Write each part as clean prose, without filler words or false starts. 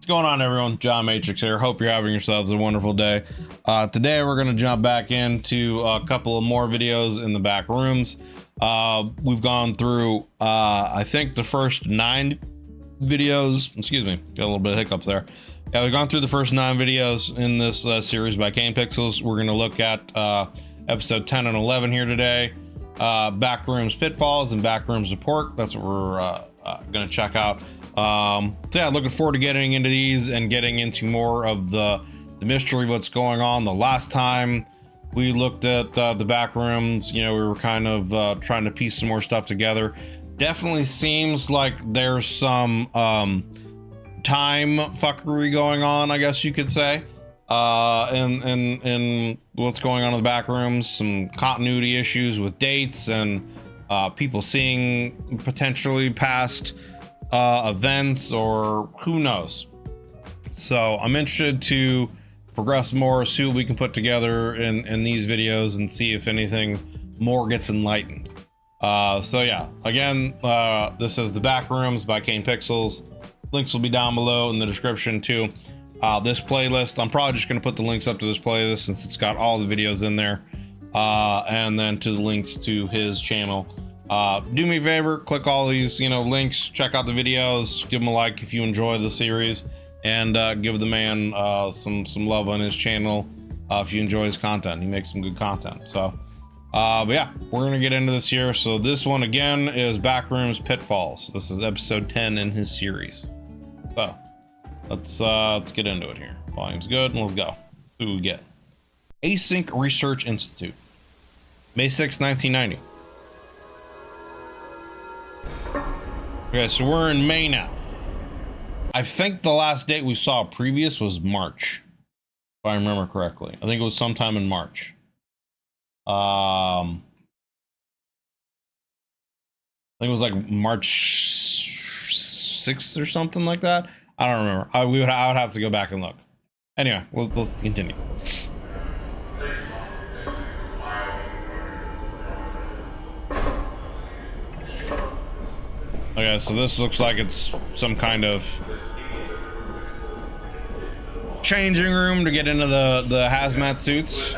What's going on, everyone? John Matrix here. Hope you're having yourselves a wonderful day. Today we're going to jump back into a couple of more videos in the back rooms. We've gone through I think the first 9 videos. Excuse me, got a little bit of hiccups there. Yeah, we've gone through the first 9 videos in this series by Kane Pixels. We're going to look at episode 10 and 11 here today. Backrooms pitfalls and backrooms report. That's what we're going to check out. So yeah, looking forward to getting into these and getting into more of the mystery of what's going on. The last time we looked at the back rooms, you know, we were kind of trying to piece some more stuff together. Definitely seems like there's some time fuckery going on, I guess you could say, in what's going on in the back rooms. Some continuity issues with dates and people seeing potentially past events, or who knows. So I'm interested to progress more, see what we can put together in these videos, and see if anything more gets enlightened. So yeah, again, this is the Backrooms by Kane Pixels. Links will be down below in the description too. This playlist, I'm probably just going to put the links up to this playlist since it's got all the videos in there, and then to the links to his channel. Do me a favor, click all these, you know, links, check out the videos, give him a like if you enjoy the series, and give the man some love on his channel if you enjoy his content. He makes some good content. So but yeah, we're gonna get into this here. So this one again is Backrooms Pitfalls. This is episode 10 in his series. So let's get into it here. Volume's good, and let's go. Who do we get? Async Research Institute, May 6, 1990. Okay, so we're in May now. I think the last date we saw previous was March, if I remember correctly. I think it was sometime in March. I think it was like March 6th or something like that. I don't remember. I would have to go back and look. Anyway, let's continue. Okay, so this looks like it's some kind of changing room to get into the hazmat suits.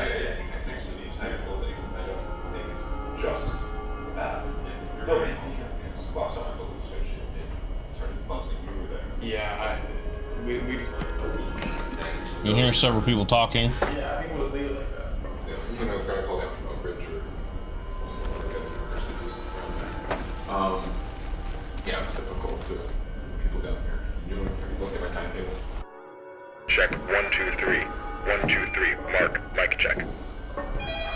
You can hear several people talking. Yeah, I think it was legal like that. You know, it's got to call down from Oak Ridge or universities around there. Yeah, it's difficult to people down here. You know, if you look at my timetable. Check 1 2 3. 1 2 3. Mark. Mic check.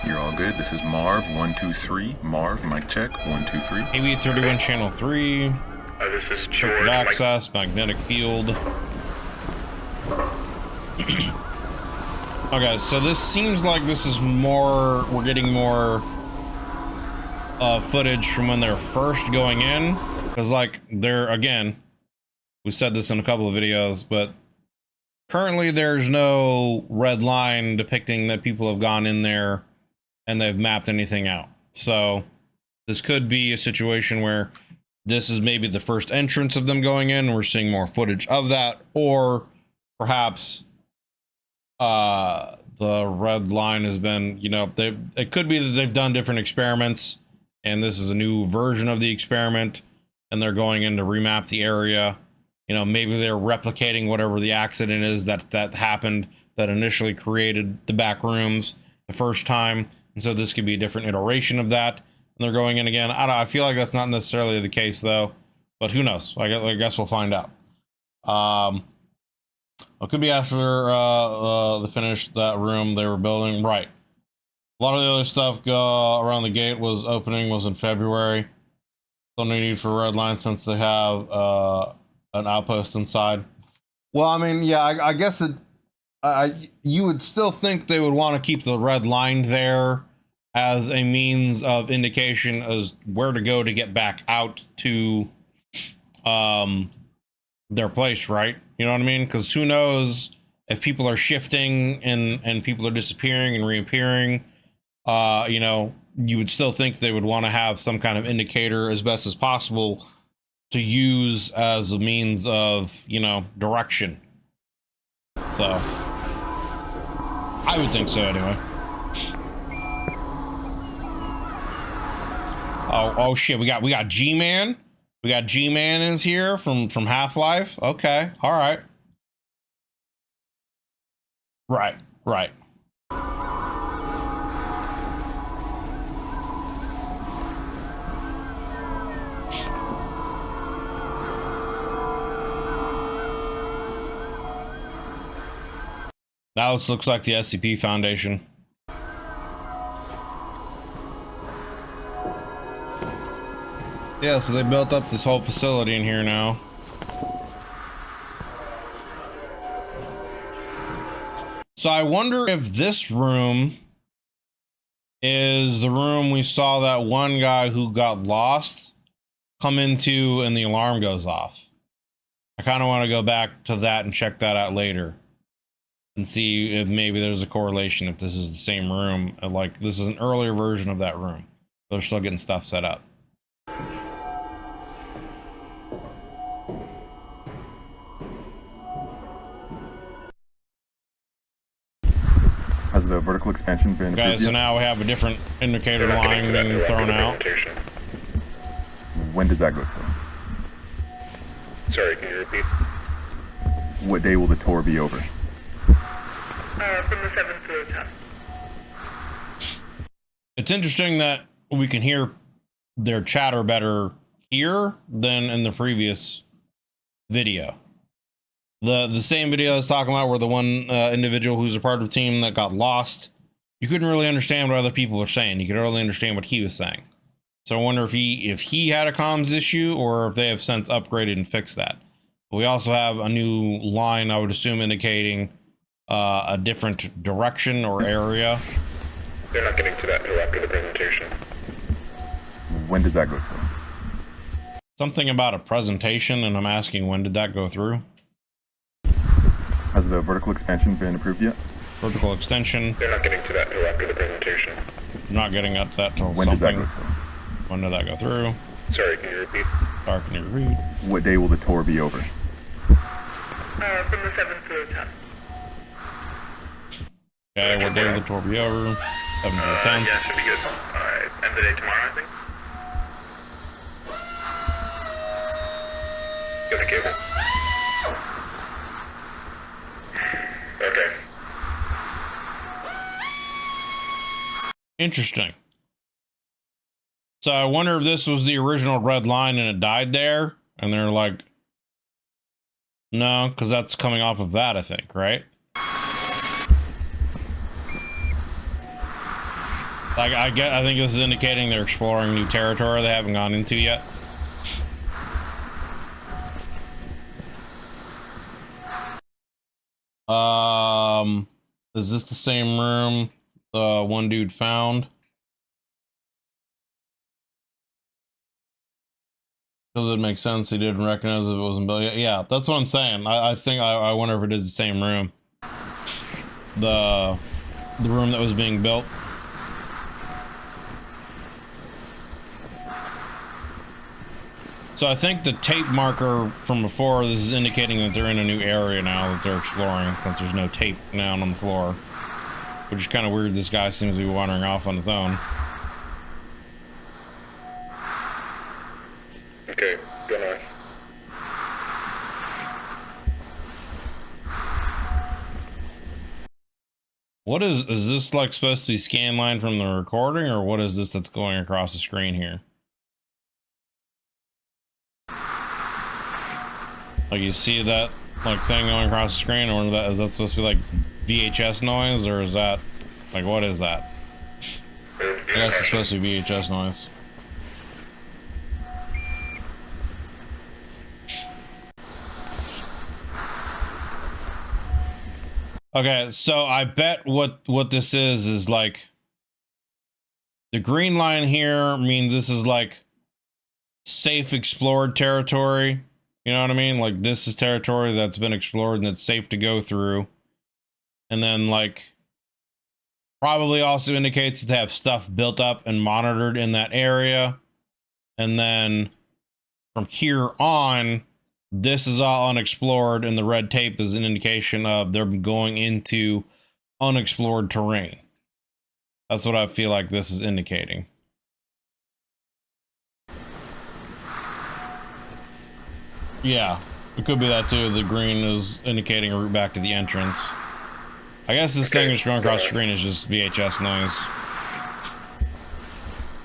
You're all good. This is Marv. 1 2 3. Marv. Mic check. 1 2 3. AB 31 channel 3. This is George. Access. Magnetic field. Okay, so this seems like this is more. We're getting more footage from when they're first going in. Because, like, they're, again, we said this in a couple of videos, but currently there's no red line depicting that people have gone in there and they've mapped anything out. So this could be a situation where this is maybe the first entrance of them going in, and we're seeing more footage of that, or perhaps the red line has been, you know, it could be that they've done different experiments and this is a new version of the experiment, and they're going in to remap the area. You know, maybe they're replicating whatever the accident is that happened that initially created the back rooms the first time. And so this could be a different iteration of that, and they're going in again. I feel like that's not necessarily the case though, but who knows? I guess we'll find out. It could be after the finish that room they were building. Right. A lot of the other stuff around the gate was in February. No need for red line since they have an outpost inside. Well, I mean, yeah, I guess you would still think they would want to keep the red line there as a means of indication as where to go to get back out to their place, right? You know what I mean? Because who knows if people are shifting and people are disappearing and reappearing. You know, you would still think they would want to have some kind of indicator as best as possible to use as a means of, you know, direction. So I would think so anyway. Oh shit, we got G-Man. We got G-Man is here from Half-Life. Okay, all right. Right. Now this looks like the SCP Foundation. Yeah, so they built up this whole facility in here now. So I wonder if this room is the room we saw that one guy who got lost come into and the alarm goes off. I kind of want to go back to that and check that out later and see if maybe there's a correlation, if this is the same room. Like, this is an earlier version of that room. They're still getting stuff set up. Has the vertical expansion been approved Okay, so yet? now we have a different indicator line being thrown out. When does that go through? Sorry, can you repeat? What day will the tour be over? From the 7th to the 10th. It's interesting that we can hear their chatter better here than in the previous video. The same video I was talking about where the one individual who's a part of the team that got lost, you couldn't really understand what other people were saying. You could only understand what he was saying. So I wonder if he had a comms issue or if they have since upgraded and fixed that. We also have a new line, I would assume, indicating a different direction or area. They're not getting to that until after the presentation. When does that go through? Something about a presentation, and I'm asking when did that go through? Has the vertical expansion been approved yet? Vertical extension. They're not getting to that until after the presentation. Not getting at that till When does that something. go through? When did that go through? Sorry, can you repeat? Sorry, can you read? What day will the tour be over? From the 7th to the 10th. Okay, what day will the tour be over? 7 to the 10th. Yeah, should be good. Alright, end of the day tomorrow, I think. Get the cable. Okay. Interesting. So I wonder if this was the original red line and it died there, and they're like, no, because that's coming off of that, I think, right? Like, I think this is indicating they're exploring new territory they haven't gone into yet. Is this the same room the one dude found? Does it make sense he didn't recognize if it wasn't built yet? Yeah, that's what I'm saying. I think I wonder if it is the same room. The room that was being built. So I think the tape marker from before, this is indicating that they're in a new area now that they're exploring, since there's no tape down on the floor. Which is kind of weird, this guy seems to be wandering off on his own. Okay, go north. What is this like supposed to be scan line from the recording, or what is this that's going across the screen here? Like, you see that like thing going across the screen, or is that supposed to be like VHS noise, or is that like, what is that? I guess it's supposed to be VHS noise. Okay, so I bet what this is like the green line here means this is like safe explored territory. You know what I mean? Like, this is territory that's been explored and it's safe to go through. And then, like, probably also indicates to have stuff built up and monitored in that area. And then from here on, This is all unexplored, and the red tape is an indication of they're going into unexplored terrain. That's what I feel like this is indicating. Yeah, it could be that too. The green is indicating a route back to the entrance. I guess this thing that's going across the screen is just VHS noise.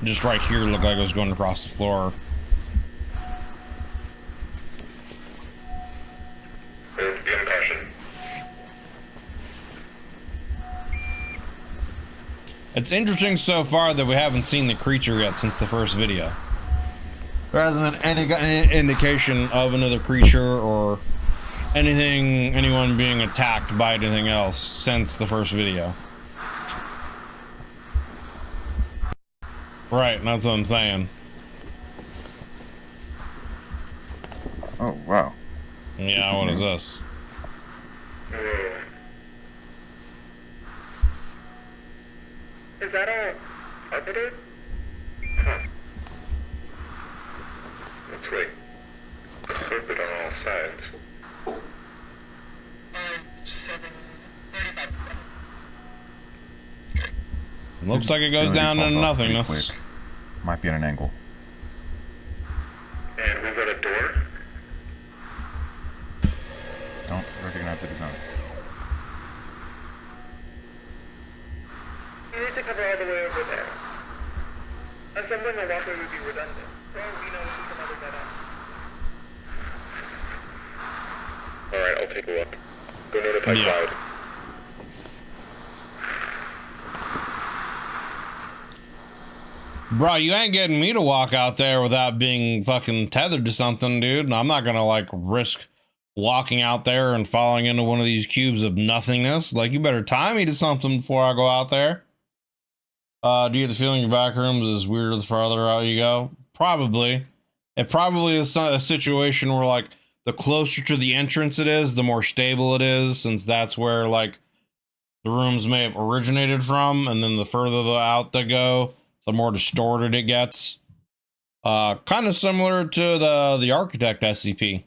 Just right here looked like it was going across the floor. Be on caution. It's interesting so far that we haven't seen the creature yet since the first video. Rather than any indication of another creature or anyone being attacked by anything else since the first video. Right, that's what I'm saying. Oh, wow. Yeah, what is this? Whoa. Is that all carpeted? Huh. Looks like carpet on all sides. 7:35. Looks like it goes down into nothingness. Quick. Might be at an angle. And we've got a door. Don't recognize the design. You need to cover all the way over there. Assembling a walkway would be redundant. Well, we know it's just another dead end. Alright, I'll take a look. Go notify Cloud. Bro, you ain't getting me to walk out there without being fucking tethered to something, dude. I'm not gonna like risk walking out there and falling into one of these cubes of nothingness. Like, you better tie me to something before I go out there. Do you get the feeling your back rooms is weirder the farther out you go? Probably. It probably is a situation where, like, the closer to the entrance it is, the more stable it is, since that's where, like, the rooms may have originated from, and then the further out they go, the more distorted it gets. Kind of similar to the Architect SCP.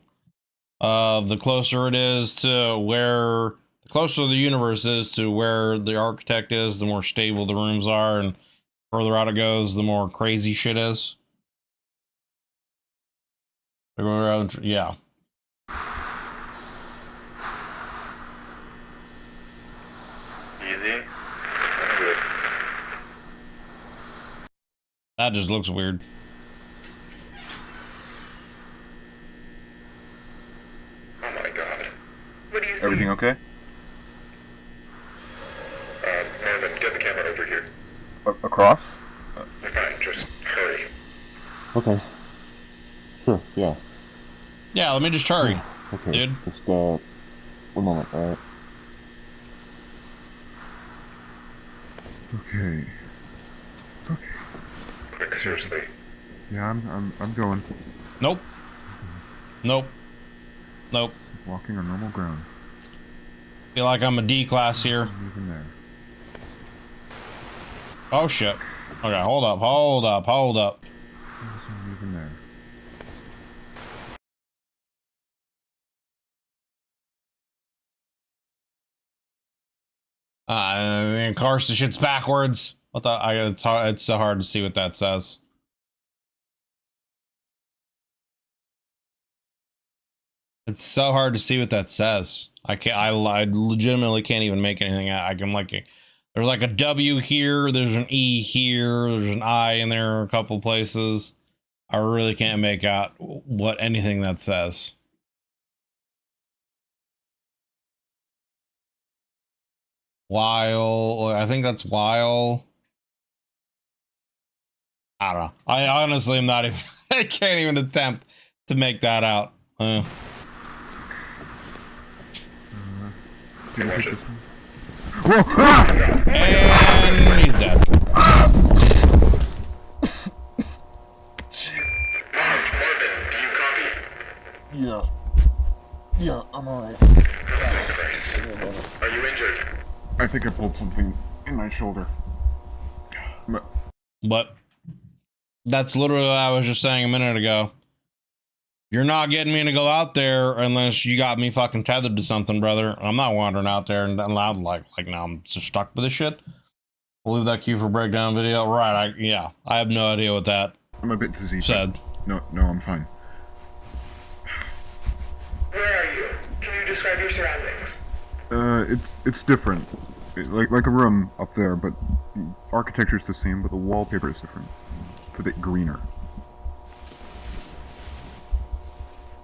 The closer it is to where, the closer the universe is to where the Architect is, the more stable the rooms are, and further out it goes, the more crazy shit is. Yeah. Easy. Good. That just looks weird. Oh my god. What do you see? Everything okay? Marvin, get the camera over here. Across? Fine, just hurry. Okay. Sure, yeah. Yeah, let me just hurry, Okay. dude. Just, 1 moment, alright? Okay. Quick, seriously. Yeah, I'm going. Nope. Nope. Nope. Walking on normal ground. Feel like I'm a D class here. Even there. Oh shit. Okay, hold up. Even there. And of course the shit's backwards. What the? It's so hard to see what that says. It's so hard to see what that says. I legitimately can't even make anything out. I can like, there's like a W here, there's an E here, there's an I in there a couple places. I really can't make out what anything that says. While, I think that's while. I don't know. I honestly am not even, I can't even attempt to make that out. Hey, watch it. And he's dead. Marvin, do you copy? Yeah, I'm alright. Thank Christ. Are you injured? I think I pulled something in my shoulder. But that's literally what I was just saying a minute ago. You're not getting me to go out there unless you got me fucking tethered to something, brother. I'm not wandering out there and loud like now I'm so stuck with this shit. We'll leave that cue for breakdown video. Right, I have no idea what that I'm a bit dizzy. said. No, I'm fine. Where are you? Can you describe your surroundings? It's different. Like a room up there, but the architecture's the same, but the wallpaper is different. It's a bit greener.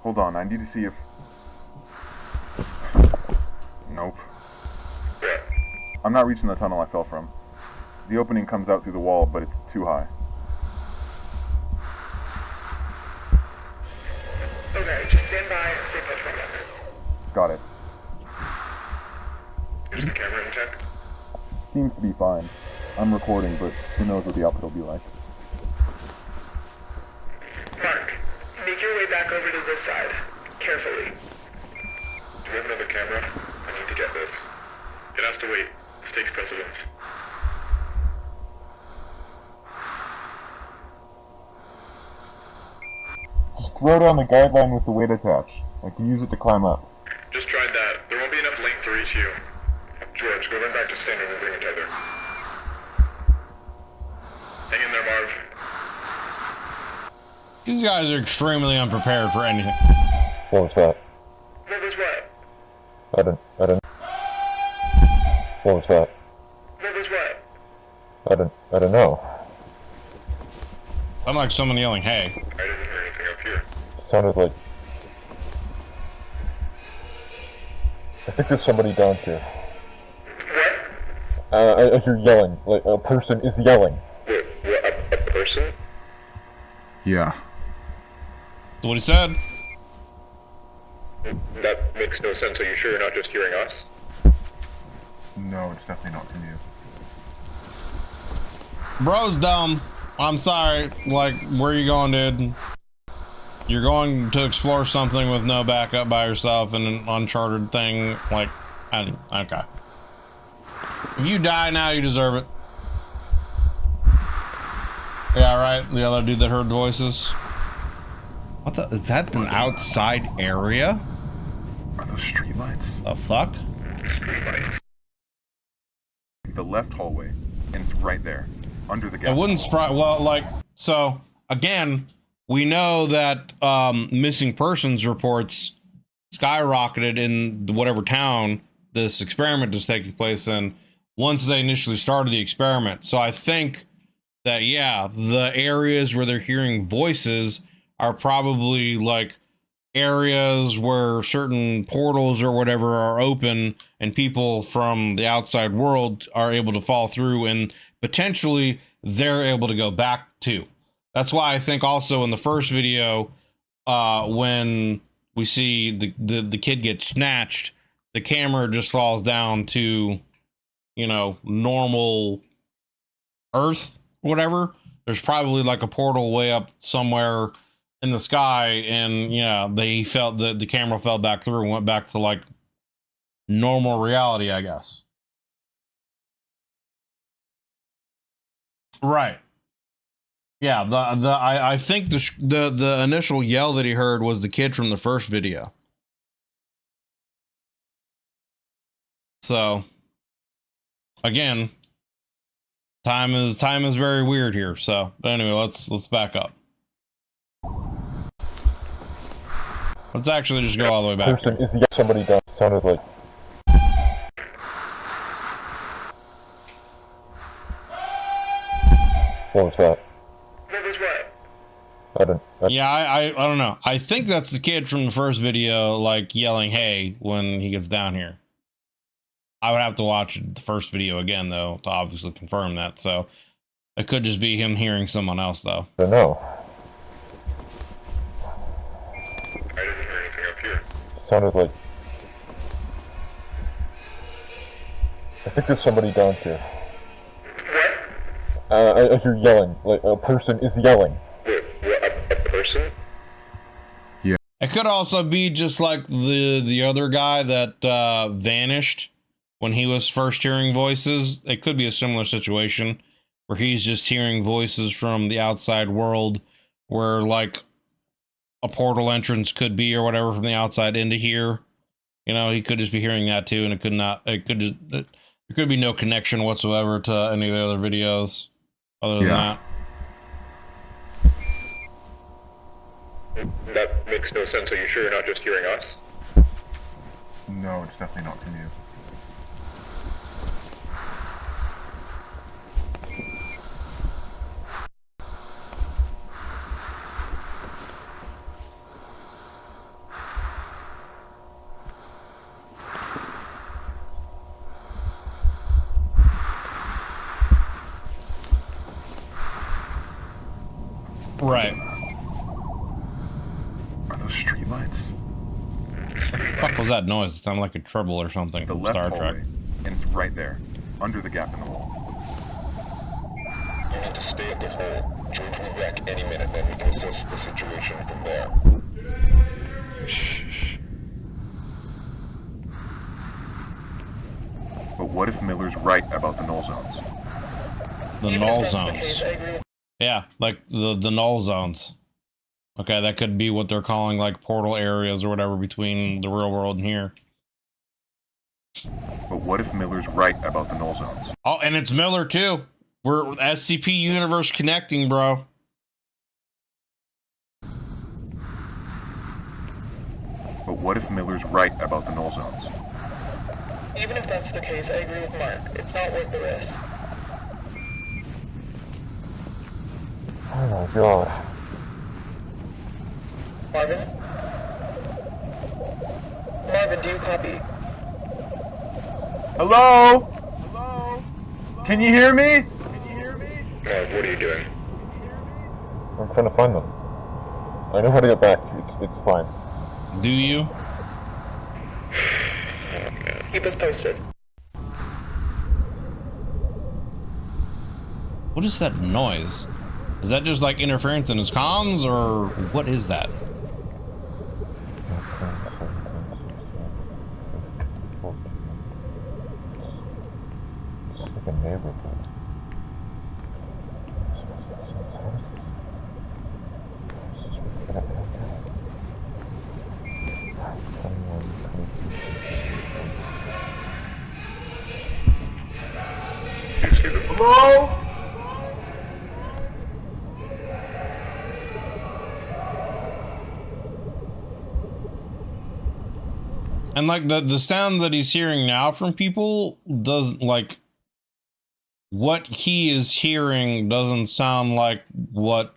Hold on, I need to see if... Nope. I'm not reaching the tunnel I fell from. The opening comes out through the wall, but it's too high. Okay, just stand by and stay put for a minute. Got it. Is the camera intact? Seems to be fine. I'm recording, but who knows what the output will be like. Mark, make your way back over to this side. Carefully. Do we have another camera? I need to get this. It has to wait. This takes precedence. Just throw down the guideline with the weight attached. I can use it to climb up. Just tried that. There won't be enough length to reach you. George, go run back to standing and bring a tether. Hang in there, Marv. These guys are extremely unprepared for anything. What was that? What was what? I don't. What was that? What was what? I don't know. I'm like someone yelling, hey. I didn't hear anything up here. Sounded like... I think there's somebody down here. What? I hear yelling. Like, a person is yelling. Wait, a person? Yeah. That's what he said. That makes no sense. Are you sure you're not just hearing us? No, it's definitely not from you. Bro's dumb. I'm sorry. Like, where you going, dude? You're going to explore something with no backup by yourself in an uncharted thing. Like, okay. If you die now, you deserve it. Yeah, right. The other dude that heard voices. What the? Is that an outside area? Are those streetlights? The fuck? Streetlights. The left hallway, and it's right there, under the gas. It wouldn't surprise. Well, like, so again, we know that missing persons reports skyrocketed in whatever town this experiment is taking place in once they initially started the experiment. So I think that, yeah, the areas where they're hearing voices are probably like areas where certain portals or whatever are open and people from the outside world are able to fall through and potentially they're able to go back to. That's why I think also in the first video, when we see the kid get snatched, the camera just falls down to, you know, normal Earth, whatever. There's probably like a portal way up somewhere in the sky, and yeah, they felt that the camera fell back through and went back to like normal reality, I guess. Right. Yeah, I think the initial yell that he heard was the kid from the first video. So again, time is very weird here. So but anyway, let's back up. Let's actually just go all the way back. Person is yelling. Somebody down. Sounded like... What was that? What was what? I don't... Yeah, I don't know. I think that's the kid from the first video, like yelling, hey, when he gets down here. I would have to watch the first video again, though, to obviously confirm that. So it could just be him hearing someone else, though. I don't know. I didn't hear anything up here. Sounded like... I think there's somebody down here. What? I hear yelling. Like, a person is yelling. Wait, a person? It could also be just like the other guy that vanished when he was first hearing voices. It could be a similar situation where he's just hearing voices from the outside world where, like, a portal entrance could be or whatever from the outside into here. You know, he could just be hearing that too, and it could be no connection whatsoever to any of the other videos other than that. That makes no sense. Are you sure you're not just hearing us? No, it's definitely not from you. Right. Are those streetlights? What the fuck was that noise? It sounded like a trouble or something The from left Star Trek. hallway, and it's right there, under the gap in the wall. You need to stay at the hole. George will be back any minute, then we can assess the situation from there. But what if Miller's right about the null zones? The Even null if that's the zones. case, I agree with Yeah, like the null zones. Okay, that could be what they're calling like portal areas or whatever between the real world and here. But what if Miller's right about the null zones? Oh, and it's Miller too. We're SCP universe connecting, bro. But what if Miller's right about the null zones? Even if that's the case, I agree with Mark. It's not worth the risk. Oh my god. Marvin? Marvin, do you copy? Hello? Hello? Can you hear me? Marv, what are you doing? I'm trying to find them. I know how to get back. It's fine. Do you? Keep us posted. What is that noise? Is that just like interference in his comms, or what is that? It's like a neighborhood. You see the... Hello? And like the sound that he's hearing now from people does like what he is hearing doesn't sound like what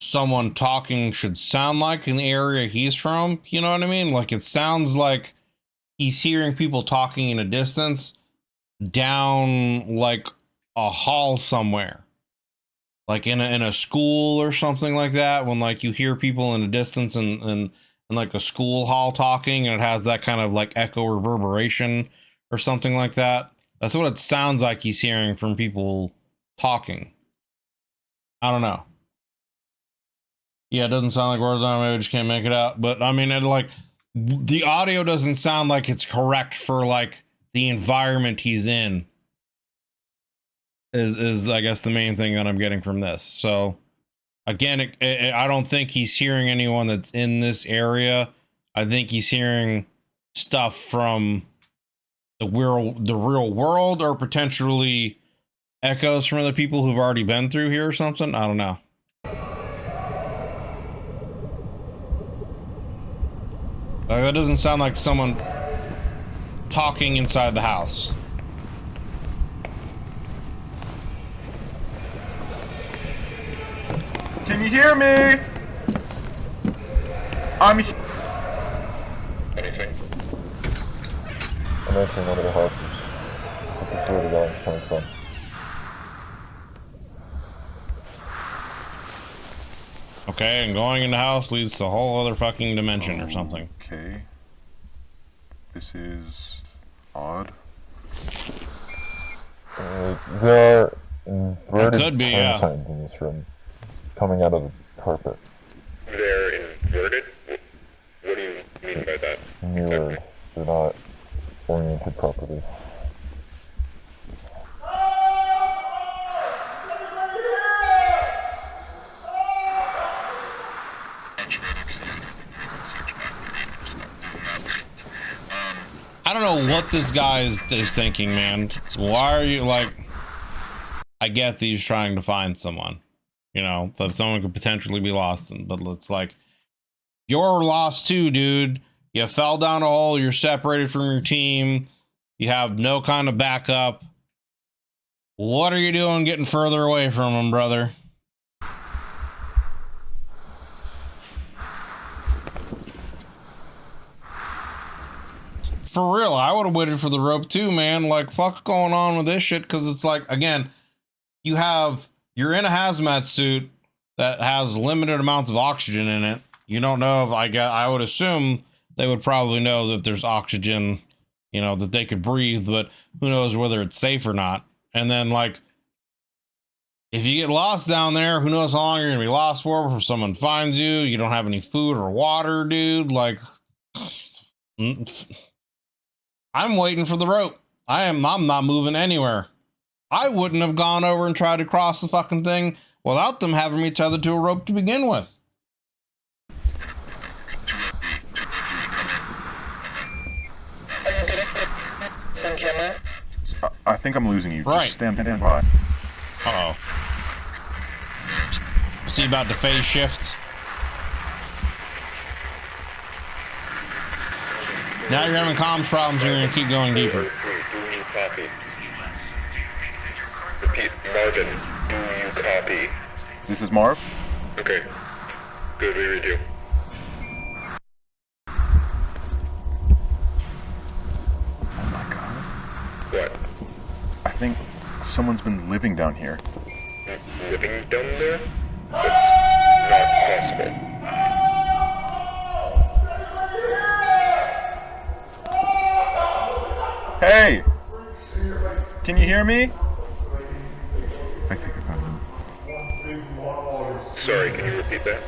someone talking should sound like in the area he's from. You know what I mean? Like it sounds like he's hearing people talking in a distance down like a hall somewhere. Like in a school or something like that, when like you hear people in a distance and like a school hall talking, and it has that kind of like echo reverberation or something like that. That's what it sounds like he's hearing from people talking. I don't know. Yeah, it doesn't sound like words on it. Maybe I just can't make it out. But I mean, it like the audio doesn't sound like it's correct for like the environment he's in. Is I guess the main thing that I'm getting from this. So again, I don't think he's hearing anyone that's in this area. I think he's hearing stuff from the real world, or potentially echoes from the people who've already been through here or something. I don't know. That doesn't sound like someone talking inside the house. Can you hear me? I'm Anything? I'm entering one of the houses. I can see where the yelling's coming from. Okay, and going in the house leads to a whole other fucking dimension or something. Okay. This is odd. There are inverted could be, yeah. signs in this room, coming out of the carpet. They're inverted? What do you mean by that? Mirrored. They're not oriented properly. I don't know what this guy is thinking, man. Why are you like? I get that he's trying to find someone, you know, that someone could potentially be lost in, but it's like, you're lost too, dude. You fell down a hole. You're separated from your team. You have no kind of backup. What are you doing getting further away from him, brother? For real, I would have waited for the rope too, man. Like, fuck going on with this shit, because it's like, again, you're in a hazmat suit that has limited amounts of oxygen in it. You don't know if I would assume they would probably know that there's oxygen, you know, that they could breathe, but who knows whether it's safe or not. And then, like, if you get lost down there, who knows how long you're gonna be lost for before someone finds you. You don't have any food or water, dude. Like, I'm waiting for the rope. I'm not moving anywhere. I wouldn't have gone over and tried to cross the fucking thing without them having me tethered to a rope to begin with. I think I'm losing you. Right. Just stand by. Uh-oh. Is he about to phase shift? Now you're having comms problems, you're gonna keep going deeper. Do you copy? Repeat, Marvin, do you copy? This is Marv. Okay. Good, we read you. Oh my god. What? I think someone's been living down here. Living down there? That's not possible. Hey! Can you hear me? I think I got him. Sorry, can you repeat that?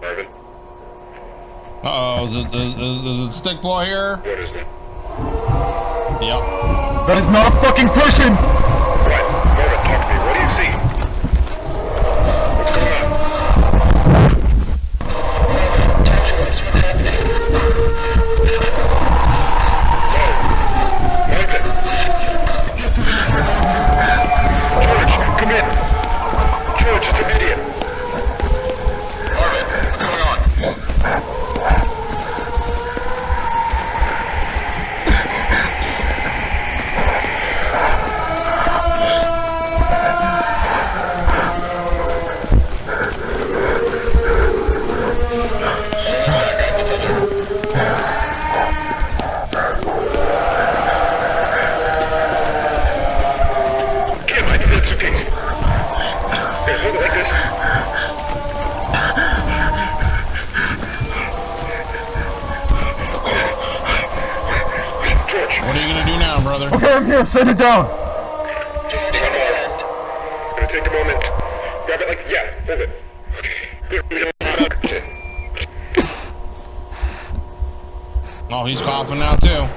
Marvin? Uh-oh, is it Stick Boy here? What is it? Yep. That is not a fucking person! What? Marvin, talk to me. What do you see? What's going on? What's happening? George, come in. George, it's immediate. Marvin, what's going on? Okay, I'm here. Send it down. It's gonna take a moment. Grab it like, yeah, hold it. Okay. Oh, he's coughing now too.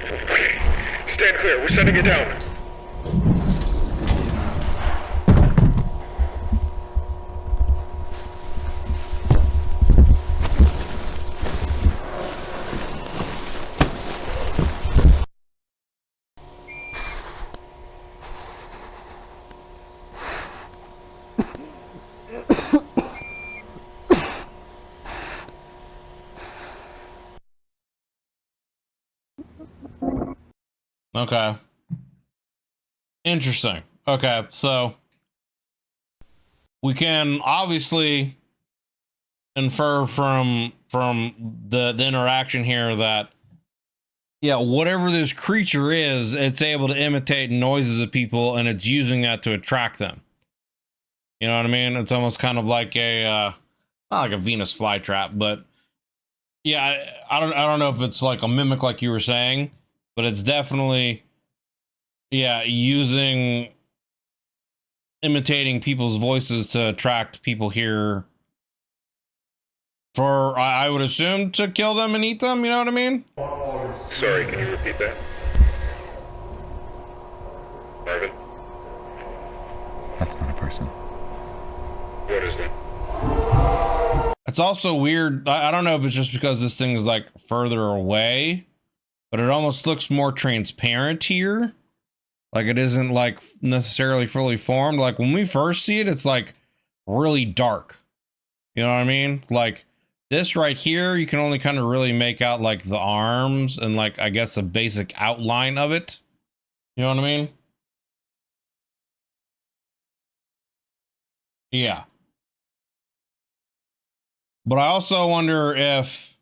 Okay. Stand clear. We're sending it down. Okay. Interesting. Okay, so we can obviously infer from the interaction here that, yeah, whatever this creature is, it's able to imitate noises of people, and it's using that to attract them. You know what I mean? It's almost kind of like a not like a Venus flytrap, but yeah, I don't know if it's like a mimic like you were saying, but it's definitely, yeah, imitating people's voices to attract people here for, I would assume, to kill them and eat them, you know what I mean? Sorry, can you repeat that? Marvin? That's not a person. What is that? It's also weird. I don't know if it's just because this thing is like further away, but it almost looks more transparent here. Like it isn't like necessarily fully formed. Like when we first see it, it's like really dark. You know what I mean? Like this right here, you can only kind of really make out like the arms and like, I guess, a basic outline of it. You know what I mean? Yeah. But I also wonder if,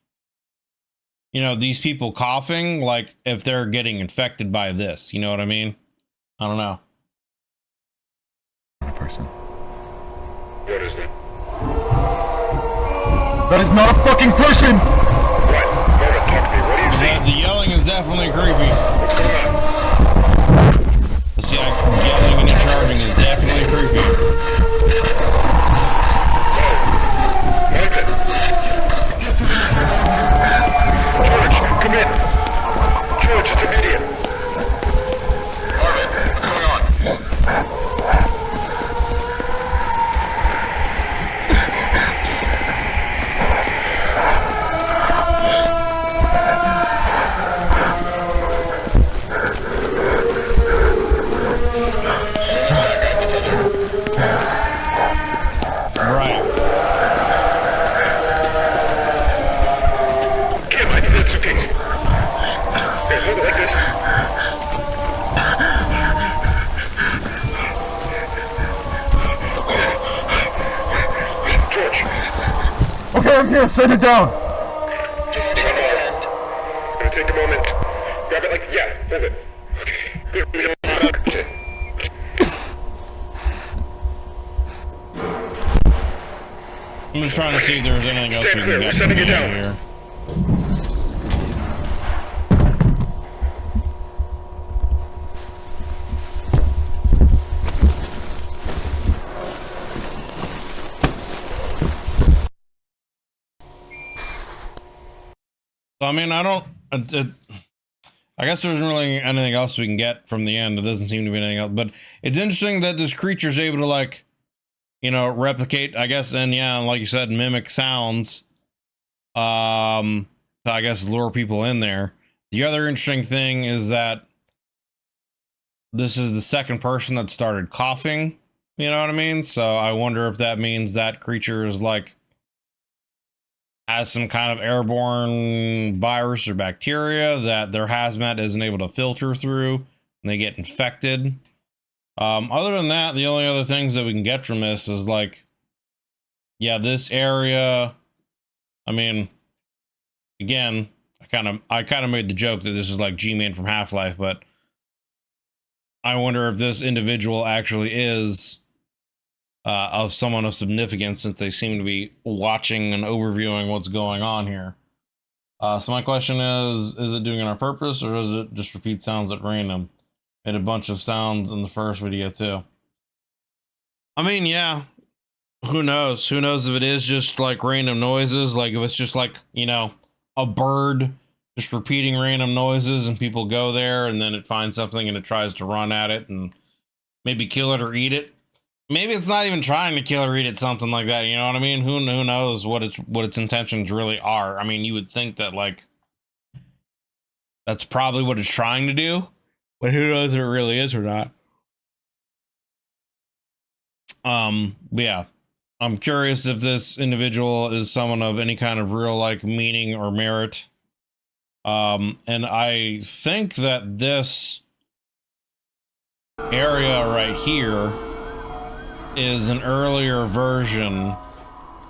you know, these people coughing, like if they're getting infected by this, you know what I mean? I don't know. Person. What is that? That is not a fucking person! What? Moment, talk to me. What do you see? The yelling is definitely creepy. What's going on? The yelling and the charging is definitely creepy. George, come in. George, it's immediate. Marvin, what's going on? Right. Kim, I need that suitcase. Here, hold it like this. George, Okay, I'm here. Send it down. gonna take a moment. Grab it like, yeah, hold it. Okay. Good. Okay. I'm just trying to see if there's anything else Stand we clear, can we're get from sending the it end down. here. So, I mean, I don't. I guess there isn't really anything else we can get from the end. It doesn't seem to be anything else. But it's interesting that this creature's able to, like, you know, replicate, I guess, and yeah, like you said, mimic sounds. To, I guess, lure people in there. The other interesting thing is that this is the second person that started coughing. You know what I mean? So I wonder if that means that creature is like has some kind of airborne virus or bacteria that their hazmat isn't able to filter through and they get infected. Other than that, the only other things that we can get from this is like, yeah, this area, I mean, again, I kind of made the joke that this is like G-Man from Half-Life, but I wonder if this individual actually is of someone of significance, since they seem to be watching and overviewing what's going on here. So my question is it doing it on purpose, or does it just repeat sounds at random? Made a bunch of sounds in the first video too. I mean, yeah, who knows? Who knows if it is just like random noises, like if it's just like, you know, a bird just repeating random noises and people go there and then it finds something and it tries to run at it and maybe kill it or eat it. Maybe it's not even trying to kill or eat it, something like that. You know what I mean? Who knows what its intentions really are? I mean, you would think that like that's probably what it's trying to do, but who knows if it really is or not. Yeah, I'm curious if this individual is someone of any kind of real like meaning or merit. And I think that this area right here is an earlier version.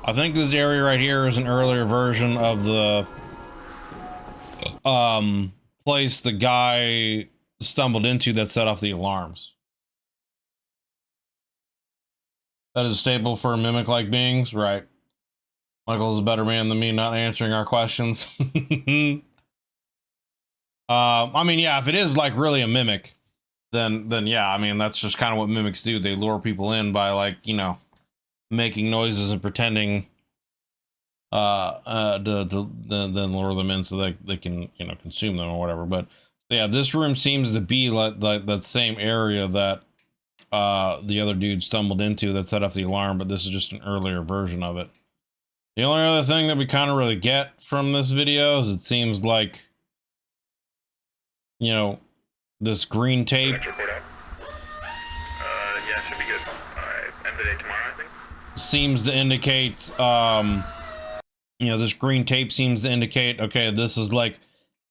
I think this area right here is an earlier version of the place the guy stumbled into that set off the alarms. That is a staple for mimic-like beings, right? Michael's a better man than me not answering our questions. I mean, yeah, if it is like really a mimic, then yeah, I mean, that's just kind of what mimics do. They lure people in by like, you know, making noises and pretending to then lure them in so they can, you know, consume them or whatever. But yeah, this room seems to be like that same area that the other dude stumbled into that set off the alarm, but this is just an earlier version of it. The only other thing that we kind of really get from this video is it seems like, you know, this green tape. Next report out. Yeah, should be good. Alright, end of the day tomorrow, I think. Seems to indicate, you know, this green tape seems to indicate, okay, this is like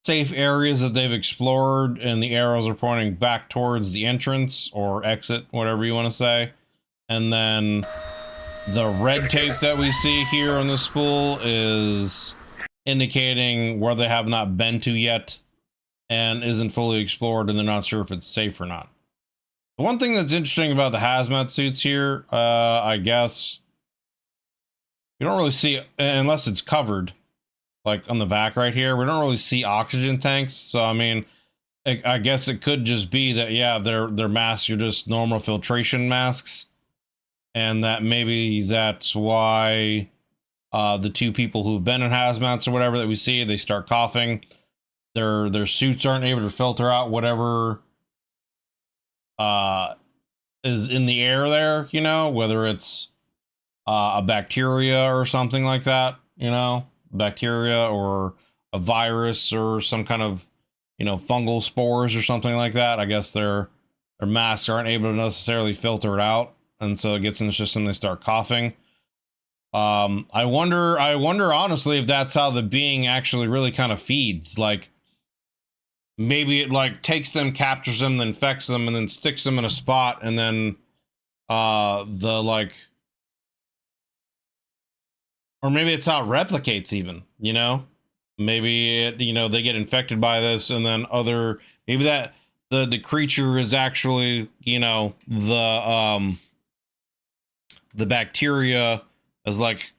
safe areas that they've explored, and the arrows are pointing back towards the entrance or exit, whatever you want to say. And then the red tape that we see here on the spool is indicating where they have not been to yet and isn't fully explored, and they're not sure if it's safe or not. The one thing that's interesting about the hazmat suits here, I guess, you don't really see, unless it's covered, like on the back right here, we don't really see oxygen tanks. So, I mean, I guess it could just be that, yeah, their masks are just normal filtration masks. And that maybe that's why the two people who've been in hazmats or whatever that we see, they start coughing. Their suits aren't able to filter out whatever is in the air there, you know, whether it's a bacteria or something like that, you know, bacteria or a virus or some kind of, you know, fungal spores or something like that. I guess their masks aren't able to necessarily filter it out, and so it gets in the system, they start coughing. I wonder honestly if that's how the being actually really kind of feeds. Like, maybe it like takes them, captures them, then infects them, and then sticks them in a spot, and then the like, or maybe it's how it replicates even, you know? Maybe it, you know, they get infected by this, and then maybe that the creature is actually, you know, the bacteria is like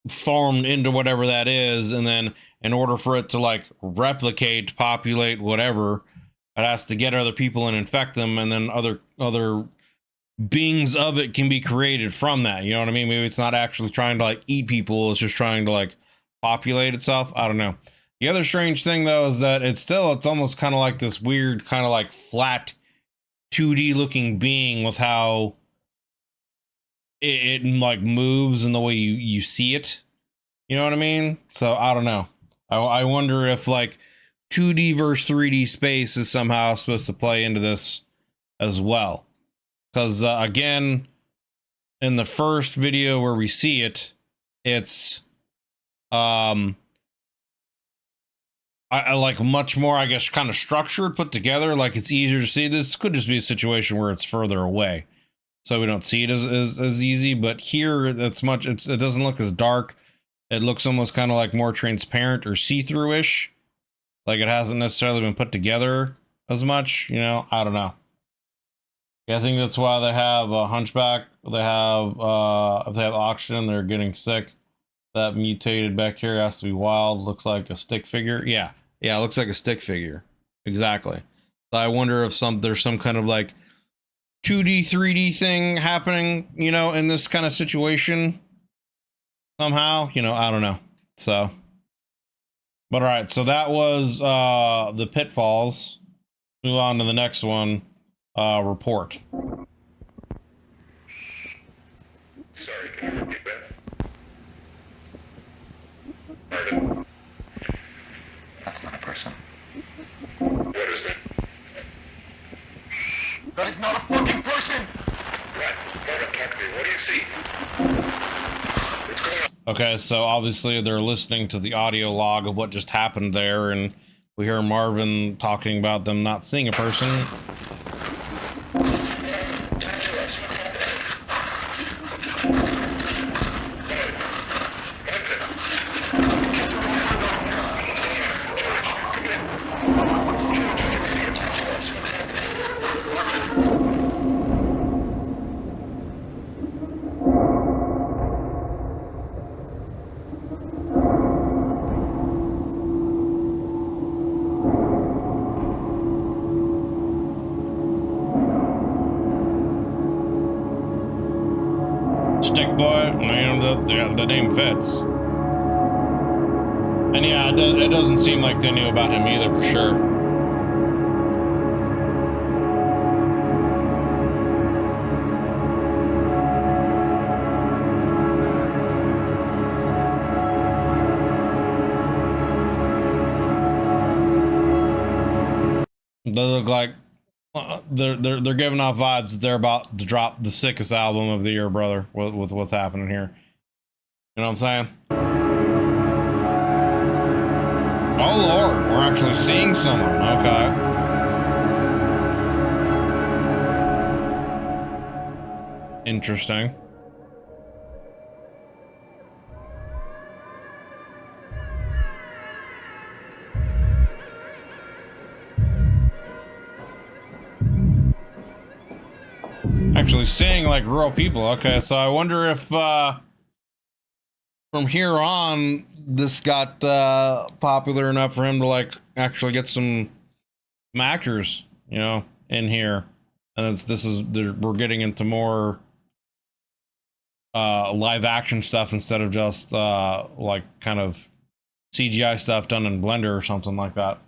formed into whatever that is, and then in order for it to like replicate, populate, whatever, it has to get other people and infect them, and then other beings of it can be created from that. You know what I mean? Maybe it's not actually trying to like eat people, it's just trying to like populate itself. I don't know. The other strange thing though is that it's almost kind of like this weird kind of like flat 2D looking being with how it like moves and the way you see it. You know what I mean? So I don't know. I wonder if like 2D versus 3D space is somehow supposed to play into this as well. Because again, in the first video where we see it, it's I like much more, I guess, kind of structured, put together. Like it's easier to see. This could just be a situation where it's further away, so we don't see it as easy. But here, it doesn't look as dark. It looks almost kind of like more transparent or see-through-ish. Like it hasn't necessarily been put together as much, you know? I don't know. Yeah, I think that's why they have a hunchback. They have, if they have oxygen, they're getting sick. That mutated bacteria has to be wild. Looks like a stick figure. Yeah, it looks like a stick figure. Exactly. So I wonder if there's some kind of like 2D, 3D thing happening, you know, in this kind of situation. Somehow, you know, I don't know. So, but all right, so that was the pitfalls. Move on to the next one. Report. Sorry, can you repeat that? Pardon? That's not a person. What is it? That is not a fucking person! What? Marvin, talk to me. What do you see? What's going on? Okay, so obviously they're listening to the audio log of what just happened there, and we hear Marvin talking about them not seeing a person. Talk to us. What's happening? Stick boy, man, the name fits. And yeah, it doesn't seem like they knew about him either, for sure. They look like they're giving off vibes that they're about to drop the sickest album of the year, brother, with what's happening here. You know what I'm saying? Oh Lord, we're actually seeing someone. Okay. Interesting. Actually seeing like real people. Okay, so I wonder if from here on this got popular enough for him to like actually get some actors, you know, in here. And we're getting into more live action stuff instead of just like kind of CGI stuff done in Blender or something like that.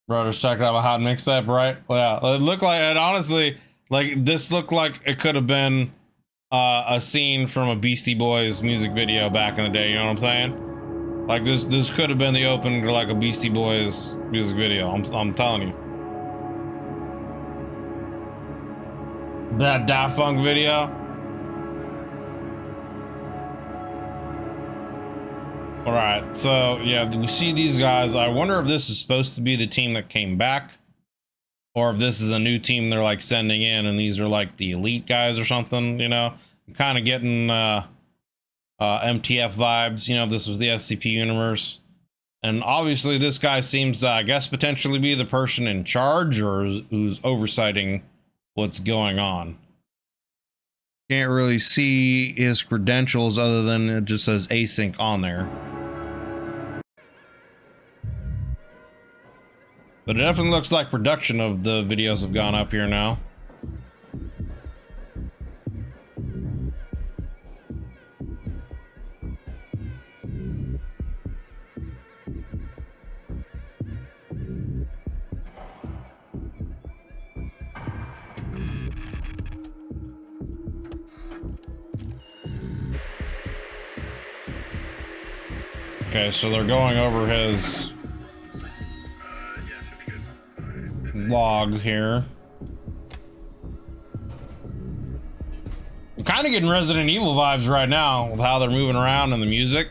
Bro, just checked out a hot mixtape, right? Well, yeah, it looked like it. Honestly, like this looked like it could have been a scene from a Beastie Boys music video back in the day. You know what I'm saying? Like this could have been the opening to like a Beastie Boys music video. I'm telling you. That Daft Punk video. All right, so yeah, we see these guys. I wonder if this is supposed to be the team that came back, or if this is a new team they're like sending in, and these are like the elite guys or something. You know, I'm kind of getting MTF vibes. You know, if this was the SCP universe, and obviously this guy seems to, I guess, potentially be the person in charge or who's oversighting what's going on. Can't really see his credentials other than it just says Async on there. But it definitely looks like production of the videos have gone up here now. Okay, so they're going over his log here. I'm kind of getting Resident Evil vibes right now with how they're moving around and the music.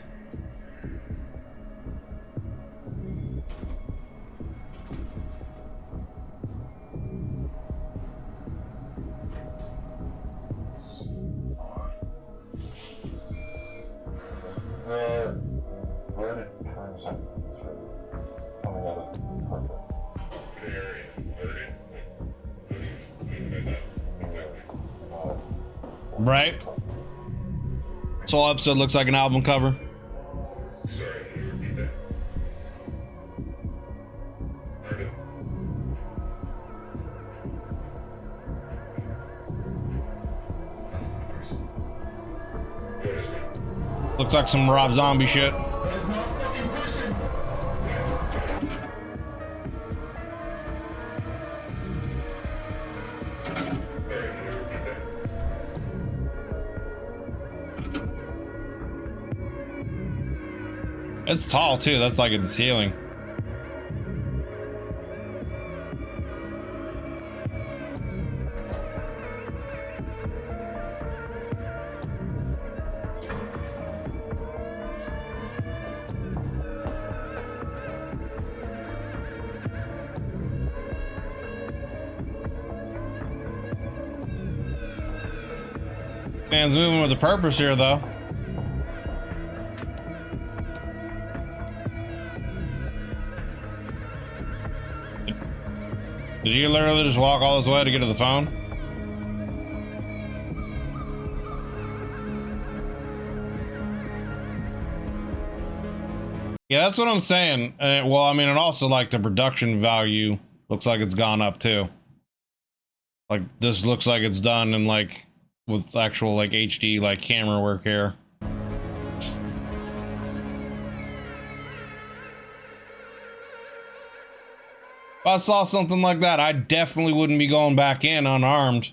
Right? This whole episode looks like an album cover. Sorry, can you repeat that? Pardon? That's not a person. What is it? Looks like some Rob Zombie shit. That is not a fucking person. Sorry, can you repeat that? It's tall too. That's like at the ceiling. Man's moving with a purpose here, though. Did you literally just walk all this way to get to the phone? Yeah, that's what I'm saying. Well, I mean, and also like the production value looks like it's gone up too. Like this looks like it's done in like with actual like HD like camera work here. If I saw something like that, I definitely wouldn't be going back in unarmed.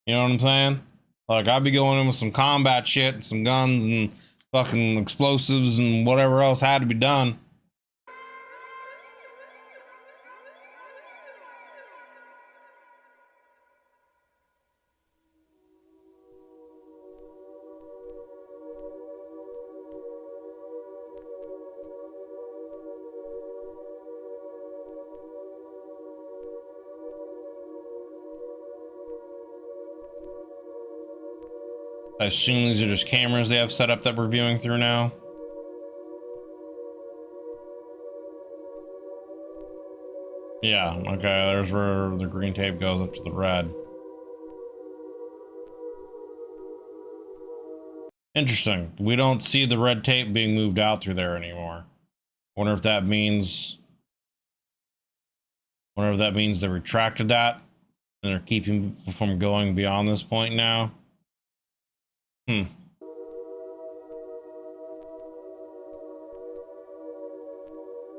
You know what I'm saying? Like I'd be going in with some combat shit, some guns and fucking explosives and whatever else had to be done. I assume these are just cameras they have set up that we're viewing through now. Yeah, okay, there's where the green tape goes up to the red. Interesting. We don't see the red tape being moved out through there anymore. Wonder if that means they retracted that and they're keeping people from going beyond this point now.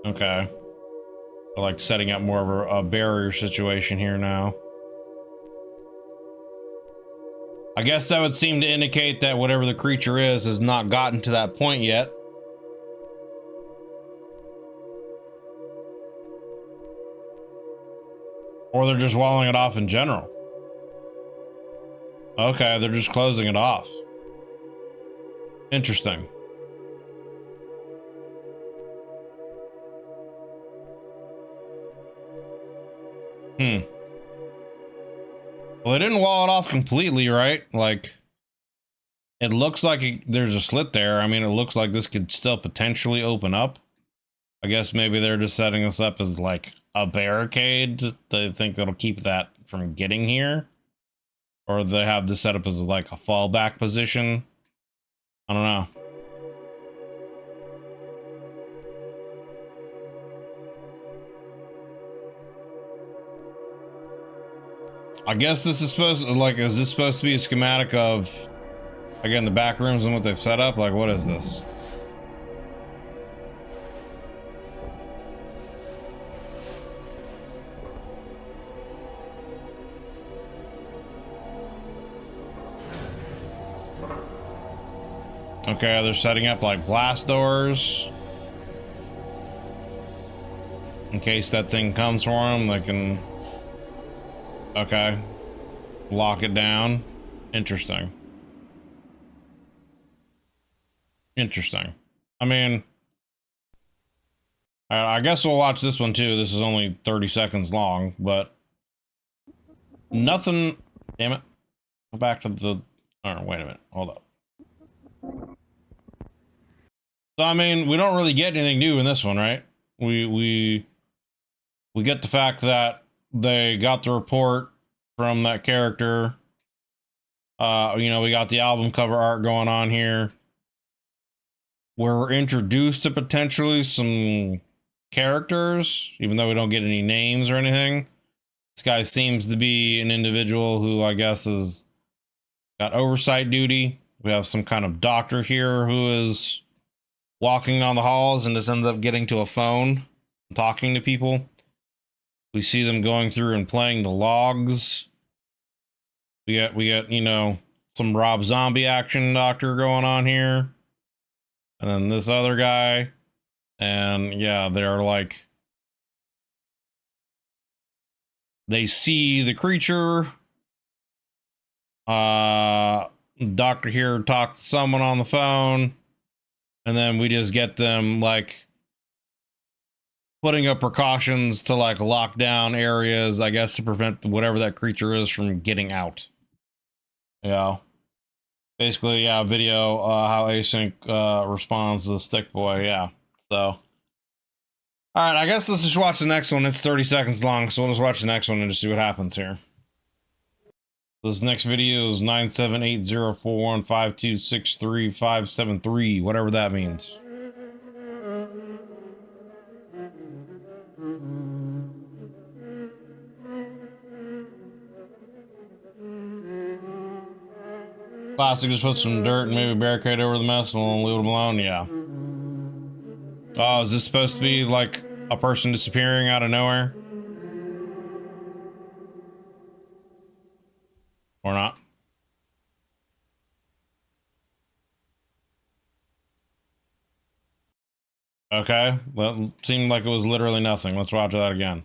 Okay. They're like setting up more of a barrier situation here now. I guess that would seem to indicate that whatever the creature is has not gotten to that point yet. Or they're just walling it off in general. Okay, they're just closing it off. Interesting. Well, they didn't wall it off completely, right? Like, it looks like there's a slit there. I mean, it looks like this could still potentially open up. I guess maybe they're just setting this up as like a barricade. They think that'll keep that from getting here. Or they have this set up as like a fallback position. I don't know. I guess this is supposed to, like, is this supposed to be a schematic of, again, the back rooms and what they've set up? Like, what is this? Okay, they're setting up like blast doors. In case that thing comes for them, they can... Okay. Lock it down. Interesting. Interesting. I mean... I guess we'll watch this one too. This is only 30 seconds long, but... Nothing... Damn it. Go back to the... Oh, wait a minute. Hold up. So, I mean, we don't really get anything new in this one, right? We get the fact that they got the report from that character. You know, we got the album cover art going on here. We're introduced to potentially some characters, even though we don't get any names or anything. This guy seems to be an individual who I guess has got oversight duty. We have some kind of doctor here who is walking on the halls and just ends up getting to a phone and talking to people. We see them going through and playing the logs. We get, you know, some Rob Zombie action doctor going on here. And then this other guy. And yeah, they're like, they see the creature. Doctor here talked to someone on the phone. And then we just get them like putting up precautions to like lock down areas, I guess, to prevent whatever that creature is from getting out. Yeah. Basically, yeah, video how Async responds to the stick boy. Yeah. So. All right, I guess let's just watch the next one. It's 30 seconds long, so we'll just watch the next one and just see what happens here. This next video is 9780415263573, whatever that means. Classic, just put some dirt and maybe a barricade over the mess and we'll leave it alone. Yeah. Oh, is this supposed to be like a person disappearing out of nowhere? Or not? Okay, that seemed like it was literally nothing. Let's watch that again.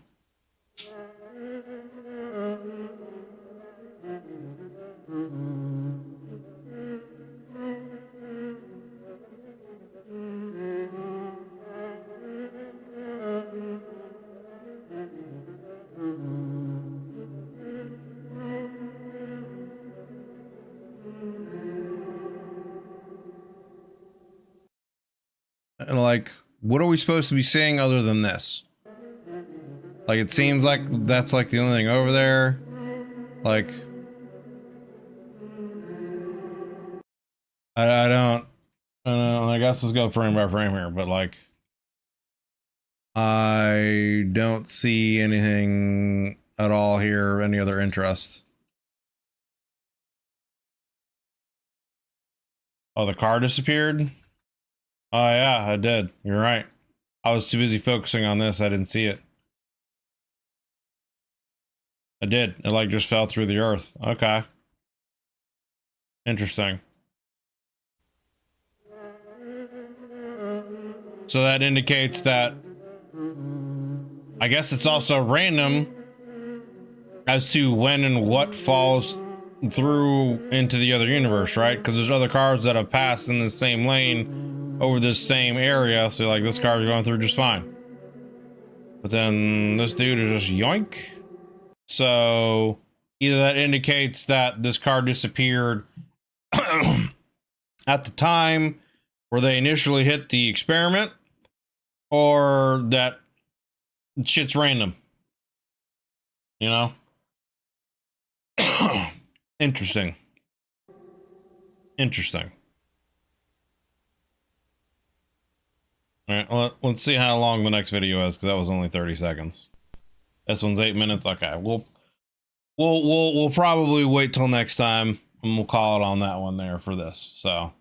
like, what are we supposed to be seeing other than this? Like, it seems like that's like the only thing over there. Like, I don't, I guess let's go frame by frame here, but like, I don't see anything at all here, any other interest. Oh, the car disappeared? Oh yeah, I did. You're right. I was too busy focusing on this, I didn't see it. I did. It like just fell through the earth. Okay. Interesting. So that indicates that I guess it's also random as to when and what falls through into the other universe, right? Because there's other cars that have passed in the same lane over this same area, so like this car is going through just fine. But then this dude is just yoink. So either that indicates that this car disappeared at the time where they initially hit the experiment, or that shit's random. You know? Interesting. Interesting. All right, let's see how long the next video is, because that was only 30 seconds. This one's 8 minutes. Okay, we'll probably wait till next time, and we'll call it on that one there for this. So,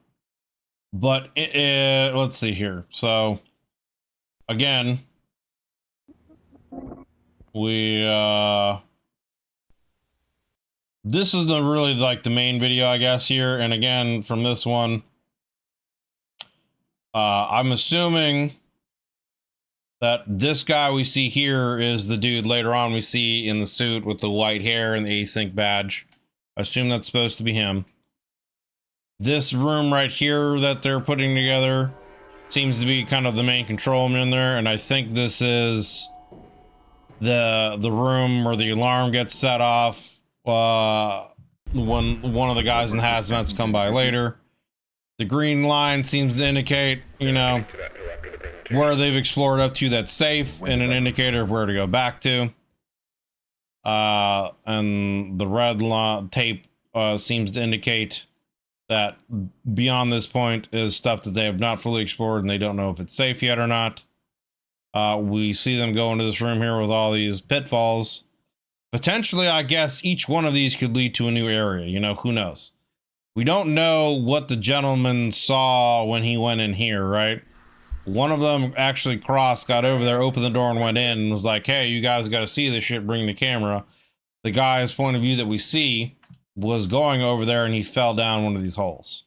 but let's see here. So, again, we this is the really like the main video, I guess, here. And again, from this one, I'm assuming that this guy we see here is the dude later on we see in the suit with the white hair and the Async badge. I assume that's supposed to be him. This room right here that they're putting together seems to be kind of the main control room in there, and I think this is the room where the alarm gets set off when one of the guys in hazmats come by later. The green line seems to indicate, you know, where they've explored up to that's safe, and an indicator of where to go back to. And the red tape seems to indicate that beyond this point is stuff that they have not fully explored, and they don't know if it's safe yet or not. We see them go into this room here with all these pitfalls. Potentially, I guess each one of these could lead to a new area. You know, who knows? We don't know what the gentleman saw when he went in here, right? One of them actually crossed, got over there, opened the door and went in and was like, hey, you guys got to see this shit, bring the camera. The guy's point of view that we see was going over there, and he fell down one of these holes.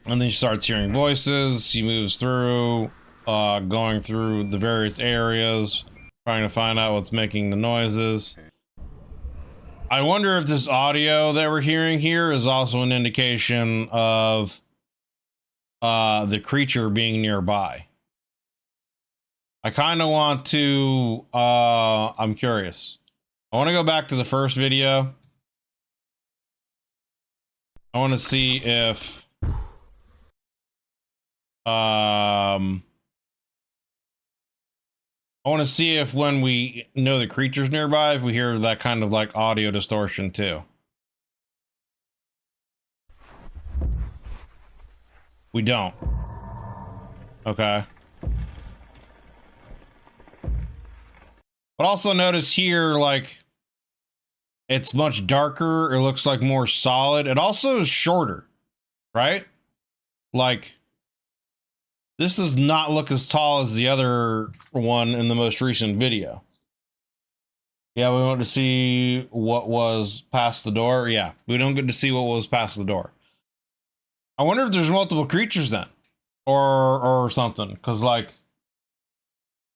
And then he starts hearing voices. He moves through, going through the various areas, trying to find out what's making the noises. I wonder if this audio that we're hearing here is also an indication of the creature being nearby. I kind of want to, I'm curious. I want to go back to the first video. I want to see if, I want to see if when we know the creature's nearby, if we hear that kind of like audio distortion too. We don't. Okay. But also notice here, like, it's much darker. It looks like more solid. It also is shorter, right? Like, this does not look as tall as the other one in the most recent video. Yeah, we want to see what was past the door. Yeah, we don't get to see what was past the door. I wonder if there's multiple creatures then, or something. Because, like,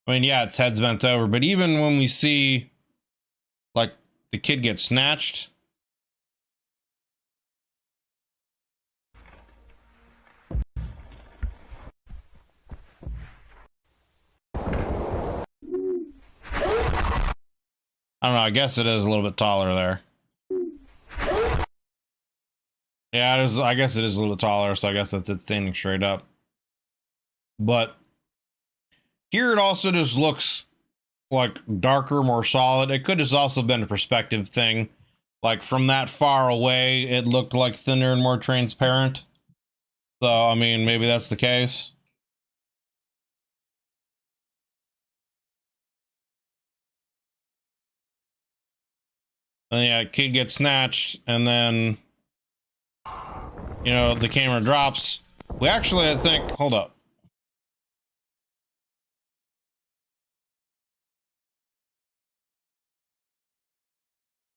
I mean, yeah, its head's bent over, but even when we see, like, the kid get snatched. I don't know, I guess it is a little bit taller there. Yeah, it is, I guess it is a little taller, so I guess that's it standing straight up. But here it also just looks like darker, more solid. It could have also been a perspective thing. Like from that far away, it looked like thinner and more transparent. So, I mean, maybe that's the case. And yeah, kid gets snatched, and then, you know, the camera drops. We actually, I think, hold up.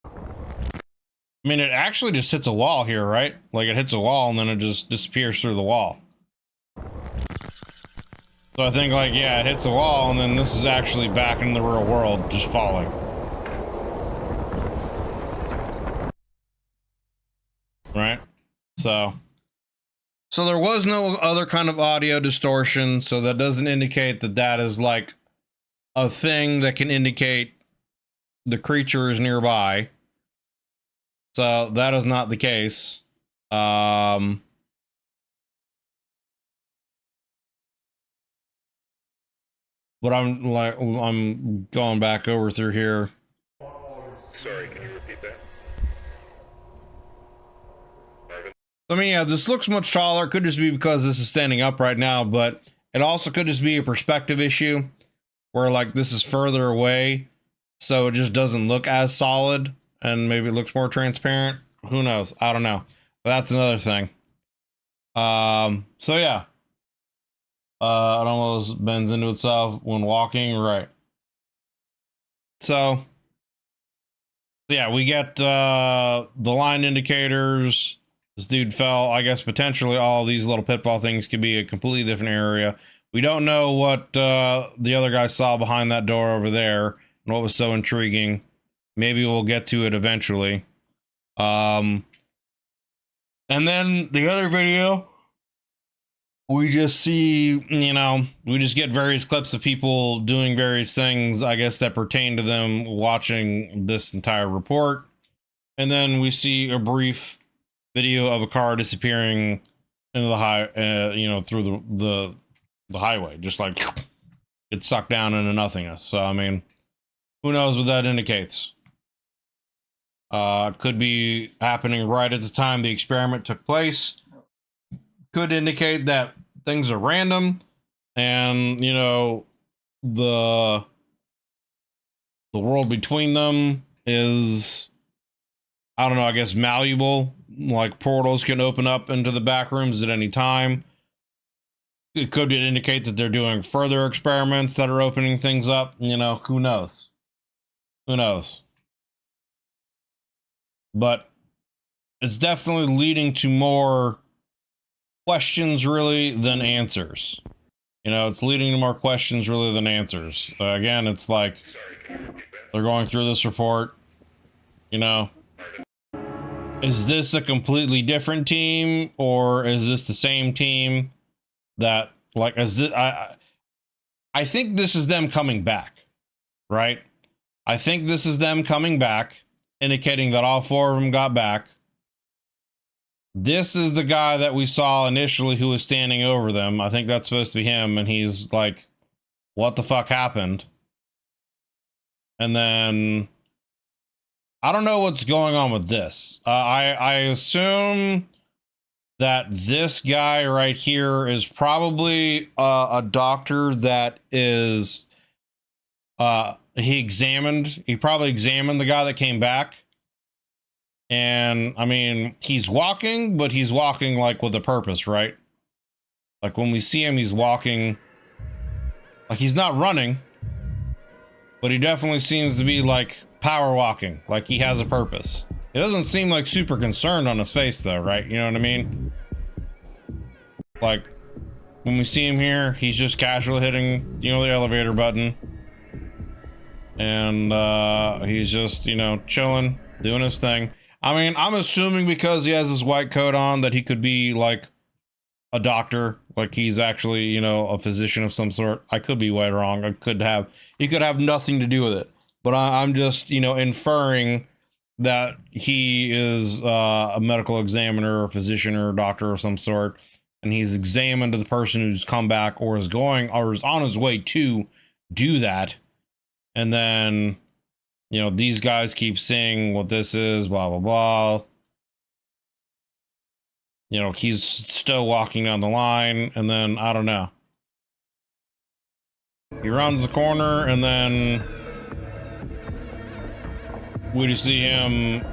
I mean, it actually just hits a wall here, right? Like it hits a wall and then it just disappears through the wall. So I think like, yeah, it hits a wall and then this is actually back in the real world, just falling. Right? So there was no other kind of audio distortion. So that doesn't indicate that that is like a thing that can indicate the creature is nearby. So that is not the case. But I'm going back over through here. Sorry, can you repeat that? Marvin? I mean, yeah, this looks much taller. Could just be because this is standing up right now, but it also could just be a perspective issue where like this is further away. So it just doesn't look as solid and maybe it looks more transparent. Who knows? I don't know. But that's another thing. So yeah. It almost bends into itself when walking, right? So yeah, we get the line indicators. This dude fell. I guess potentially all of these little pitfall things could be a completely different area. We don't know what the other guy saw behind that door over there and what was so intriguing. Maybe we'll get to it eventually. And then the other video, we just see, you know, we just get various clips of people doing various things, I guess, that pertain to them watching this entire report. And then we see a brief video of a car disappearing into the you know, through the highway, just like it's sucked down into nothingness. So, I mean, who knows what that indicates? Could be happening right at the time the experiment took place. Could indicate that things are random and, you know, the world between them is, I don't know, I guess malleable. Like portals can open up into the back rooms at any time. It could indicate that they're doing further experiments that are opening things up. You know, who knows? Who knows? But it's definitely leading to more questions really than answers. You know, it's leading to more questions really than answers. Again, it's like they're going through this report, you know, is this a completely different team or is this the same team that like, is it, I think this is them coming back, right? I think this is them coming back, indicating that all four of them got back. This is the guy that we saw initially who was standing over them. I think that's supposed to be him. And he's like, what the fuck happened? And then I don't know what's going on with this. I assume that this guy right here is probably a doctor that is, he probably examined the guy that came back. And I mean, he's walking, but he's walking like with a purpose, right? Like when we see him, he's walking like he's not running, but he definitely seems to be like power walking, like he has a purpose. It doesn't seem like super concerned on his face though, right? You know what I mean? Like when we see him here, he's just casually hitting, you know, the elevator button. And he's just, you know, chilling, doing his thing. I mean, I'm assuming because he has his white coat on that he could be like a doctor, like he's actually, you know, a physician of some sort. I could be way wrong. He could have nothing to do with it, but I'm just, you know, inferring that he is a medical examiner or physician or a doctor of some sort. and he's examined the person who's come back or is going or is on his way to do that. And then, you know, these guys keep seeing what this is, blah, blah, blah. You know, he's still walking down the line, and then, I don't know. He rounds the corner, and then we just see him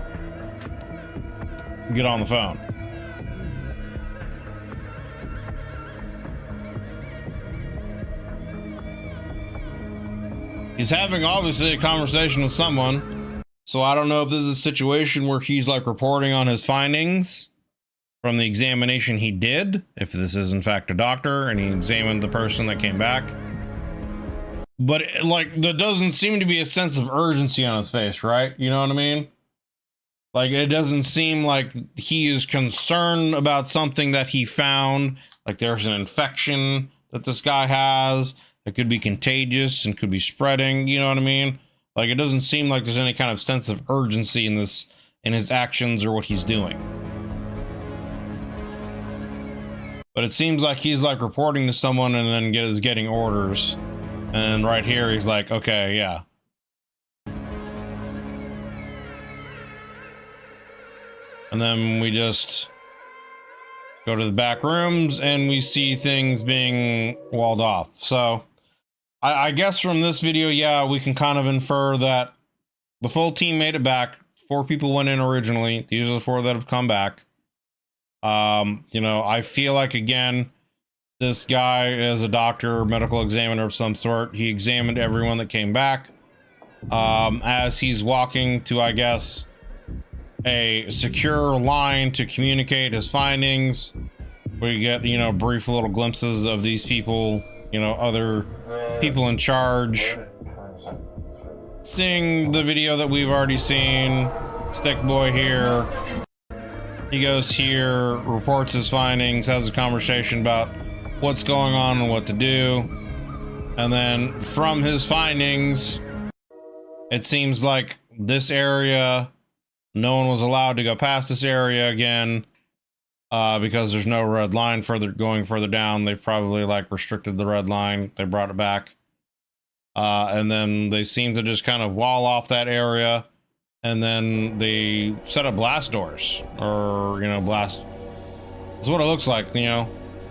get on the phone. He's having, obviously, a conversation with someone. So I don't know if this is a situation where he's, like, reporting on his findings from the examination he did, if this is, in fact, a doctor, and he examined the person that came back. But, like, there doesn't seem to be a sense of urgency on his face, right? You know what I mean? Like, it doesn't seem like he is concerned about something that he found. Like, there's an infection that this guy has that could be contagious and could be spreading, you know what I mean? Like, it doesn't seem like there's any kind of sense of urgency in this, in his actions or what he's doing. But it seems like he's, like, reporting to someone and then is getting orders. And right here, he's like, okay, yeah. And then we just go to the back rooms and we see things being walled off. So I guess from this video, yeah, we can kind of infer that the full team made it back. 4 people went in originally. These are the 4 that have come back. You know, I feel like, again, this guy is a doctor, medical examiner of some sort. He examined everyone that came back. As he's walking to, I guess, a secure line to communicate his findings, we get, you know, brief little glimpses of these people, you know, other people in charge, seeing the video that we've already seen. Stick boy here. He goes here, reports his findings, has a conversation about what's going on and what to do. And then from his findings, it seems like this area, no one was allowed to go past this area again, because there's no red line going further down. They've probably, like, restricted the red line. They brought it back. And then they seem to just kind of wall off that area. And then they set up blast doors, or, you know, blast. That's what it looks like, you know,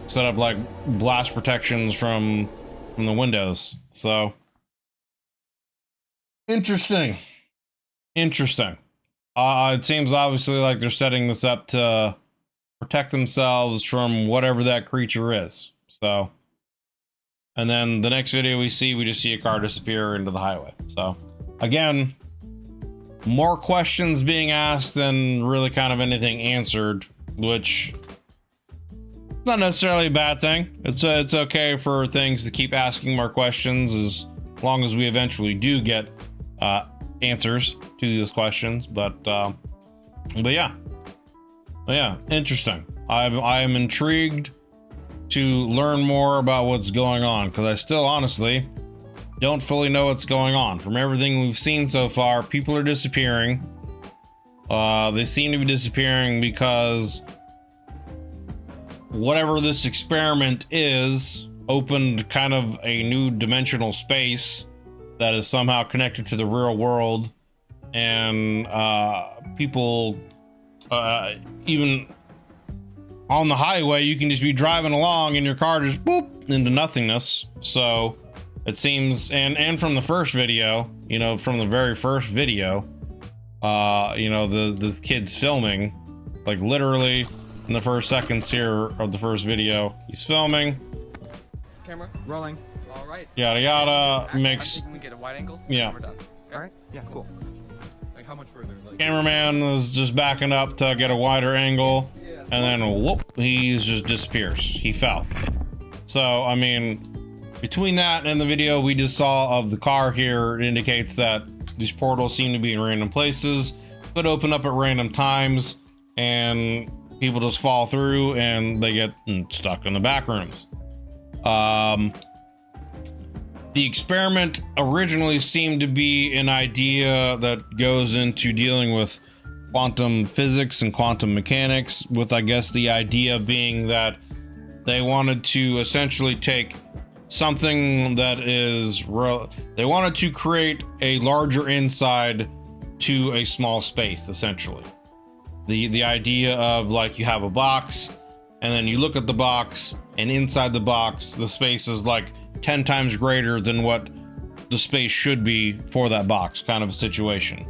set up like blast protections from the windows. So interesting. It seems obviously like they're setting this up to protect themselves from whatever that creature is. So, and then the next video we just see a car disappear into the highway. So again, more questions being asked than really kind of anything answered, which is not necessarily a bad thing. It's okay for things to keep asking more questions as long as we eventually do get answers to these questions. But yeah, interesting. I am intrigued to learn more about what's going on, because I still honestly don't fully know what's going on. From everything we've seen so far, people are disappearing. They seem to be disappearing because whatever this experiment is opened kind of a new dimensional space that is somehow connected to the real world, and people, even on the highway, you can just be driving along and your car just boop into nothingness. So it seems, and from the first video, you know, from the very first video, you know, the kid's filming, like literally in the first seconds here of the first video, he's filming. Camera rolling. All right. Yada yada. Makes. Can we get a wide angle? Yeah. We're done. All right. Yeah. Cool. Like, how much further? Like, Cameraman is just backing up to get a wider angle, and then whoop, he just disappears. He fell. So I mean, between that and the video we just saw of the car here, it indicates that these portals seem to be in random places, could open up at random times, and people just fall through and they get stuck in the back rooms. The experiment originally seemed to be an idea that goes into dealing with quantum physics and quantum mechanics, with, I guess, the idea being that they wanted to essentially take something that is they wanted to create a larger inside to a small space, essentially. The idea of like you have a box and then you look at the box, and inside the box the space is like 10 times greater than what the space should be for that box, kind of a situation.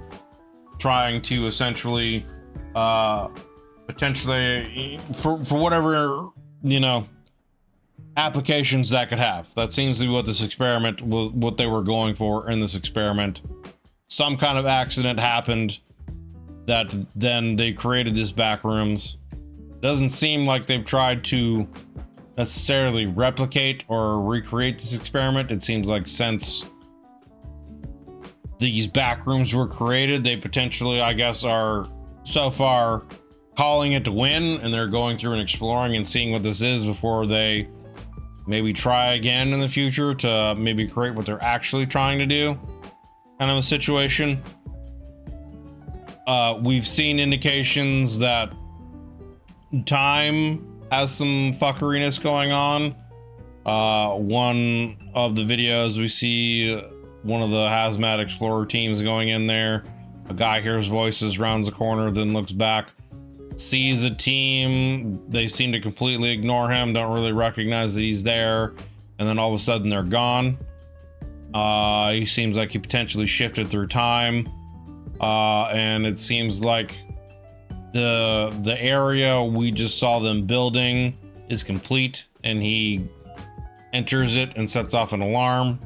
Trying to essentially potentially for whatever, you know, applications that could have. That seems to be what this experiment was, what they were going for in this experiment. Some kind of accident happened that then they created this Backrooms. Doesn't seem like they've tried to necessarily replicate or recreate this experiment. It seems like since these Backrooms were created, they potentially, I guess, are so far calling it to win, and they're going through and exploring and seeing what this is before they maybe try again in the future to maybe create what they're actually trying to do, kind of a situation. We've seen indications that time has some fuckeriness going on. One of the videos we see one of the hazmat explorer teams going in there. A guy hears voices, rounds the corner, then looks back, sees a team. They seem to completely ignore him, don't really recognize that he's there, and then all of a sudden they're gone. He seems like he potentially shifted through time, and it seems like the area we just saw them building is complete, and he enters it and sets off an alarm.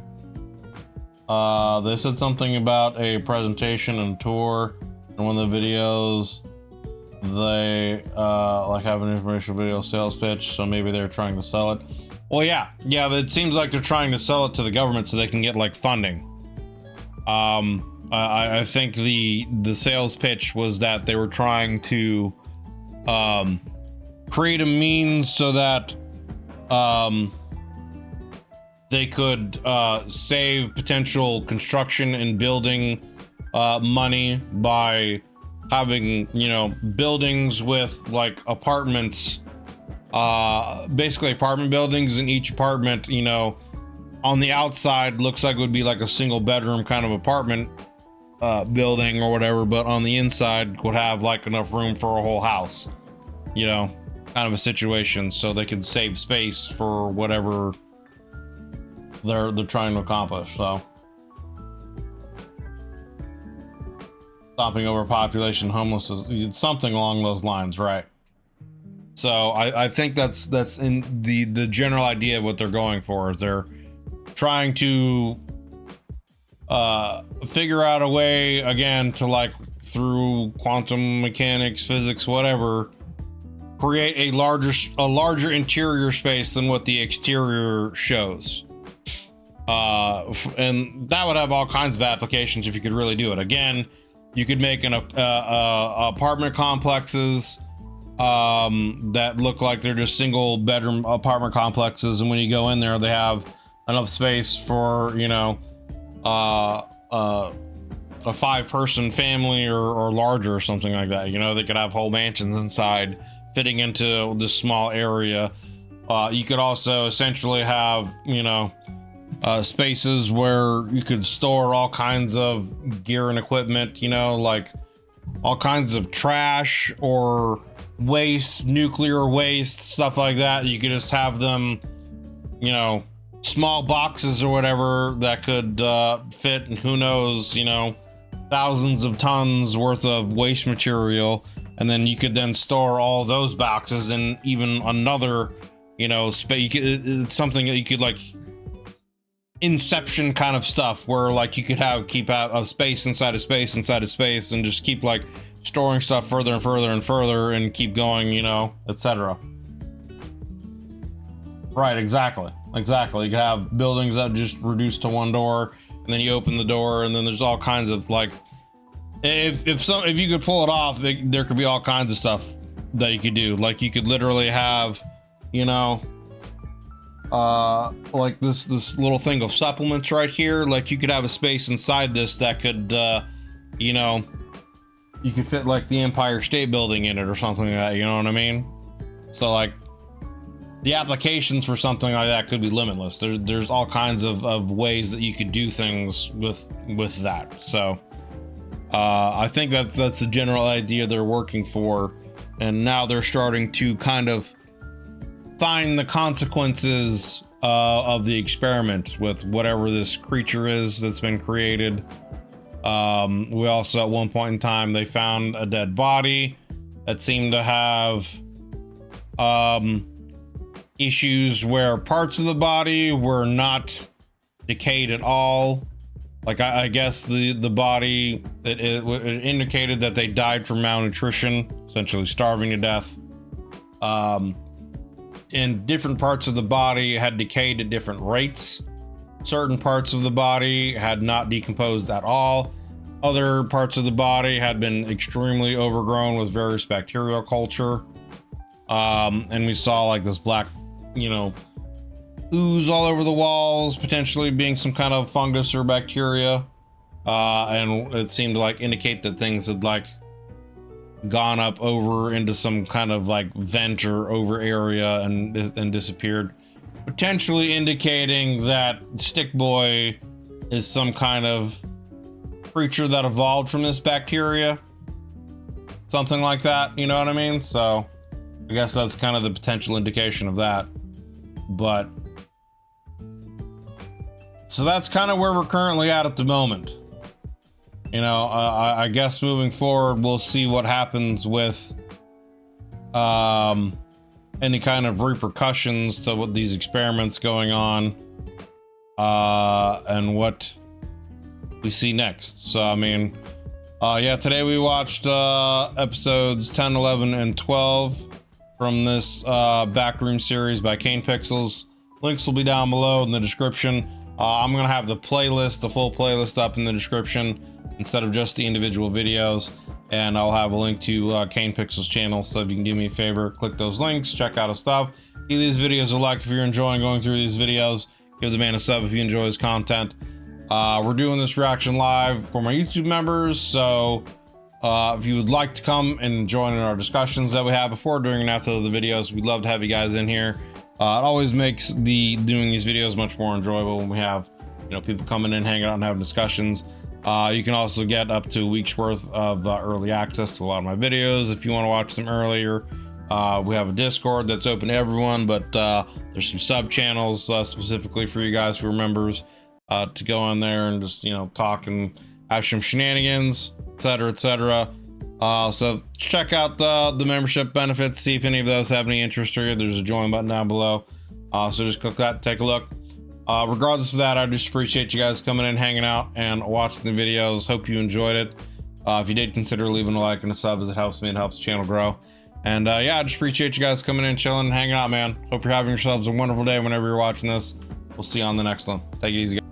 They said something about a presentation and tour in one of the videos. They like have an informational video sales pitch, so maybe they're trying to sell it. Well, yeah, it seems like they're trying to sell it to the government so they can get like funding. I think the sales pitch was that they were trying to create a means so that they could save potential construction and building money by having, you know, buildings with like apartments, basically apartment buildings, and each apartment, you know, on the outside looks like it would be like a single bedroom kind of apartment building or whatever, but on the inside would have like enough room for a whole house, you know, kind of a situation, so they could save space for whatever they're trying to accomplish. So stopping overpopulation, homelessness, something along those lines, right? So I think that's in the general idea of what they're going for, is they're trying to figure out a way, again, to like through quantum mechanics, physics, whatever, create a larger interior space than what the exterior shows. And that would have all kinds of applications if you could really do it. Again, you could make an apartment complexes that look like they're just single bedroom apartment complexes, and when you go in there, they have enough space for, you know, a 5-person family or larger or something like that. You know, they could have whole mansions inside fitting into this small area. You could also essentially have, you know, spaces where you could store all kinds of gear and equipment, you know, like all kinds of trash or waste, nuclear waste, stuff like that. You could just have them, you know, small boxes or whatever that could fit, and who knows, you know, thousands of tons worth of waste material, and then you could then store all those boxes in even another, you know, space. It's something that you could like Inception kind of stuff, where like you could keep out a space inside a space inside a space, and just keep like storing stuff further and further and further, and keep going, you know, etc. Right, exactly. You could have buildings that just reduce to one door, and then you open the door, and then there's all kinds of like, if you could pull it off, there could be all kinds of stuff that you could do. Like you could literally have, you know, like this little thing of supplements right here. Like you could have a space inside this that could, you know, you could fit like the Empire State Building in it or something like that, you know what I mean? So like the applications for something like that could be limitless. There's all kinds of ways that you could do things with that. So I think that's the general idea they're working for, and now they're starting to kind of find the consequences of the experiment with whatever this creature is that's been created. We also, at one point in time, they found a dead body that seemed to have issues where parts of the body were not decayed at all. Like I guess the body, it indicated that they died from malnutrition, essentially starving to death. And different parts of the body had decayed at different rates. Certain parts of the body had not decomposed at all. Other parts of the body had been extremely overgrown with various bacterial culture. And we saw like this black, ooze all over the walls, potentially being some kind of fungus or bacteria. And it seemed to like indicate that things had like gone up over into some kind of like vent or over area and disappeared, potentially indicating that Stick Boy is some kind of creature that evolved from this bacteria, something like that, you know what I mean? So I guess that's kind of the potential indication of that. But so that's kind of where we're currently at the moment. I guess moving forward, we'll see what happens with any kind of repercussions to what these experiments going on, and what we see next. So, I mean, yeah, today we watched episodes 10, 11, and 12 from this Backroom series by Kane Pixels. Links will be down below in the description. I'm gonna have the full playlist up in the description instead of just the individual videos, and I'll have a link to Kane Pixels channel, so if you can do me a favor, click those links, check out his stuff, give these videos a like if you're enjoying going through these videos, give the man a sub if you enjoy his content. We're doing this reaction live for my YouTube members, so if you would like to come and join in our discussions that we have before, during, and after the videos, we'd love to have you guys in here. It always makes doing these videos much more enjoyable when we have people coming in, hanging out, and having discussions. You can also get up to a week's worth of early access to a lot of my videos if you want to watch them earlier. We have a Discord that's open to everyone, but there's some sub channels specifically for you guys who are members to go in there and just talk and have some shenanigans, etc., etc. So check out the membership benefits, see if any of those have any interest to you. There's a join button down below, so just click that, take a look. Regardless of that, I just appreciate you guys coming in, hanging out, and watching the videos. Hope you enjoyed it. If you did, consider leaving a like and a sub, as it helps me and helps the channel grow. And yeah, I just appreciate you guys coming in, chilling, and hanging out, man. Hope you're having yourselves a wonderful day whenever you're watching this. We'll see you on the next one. Take it easy, guys.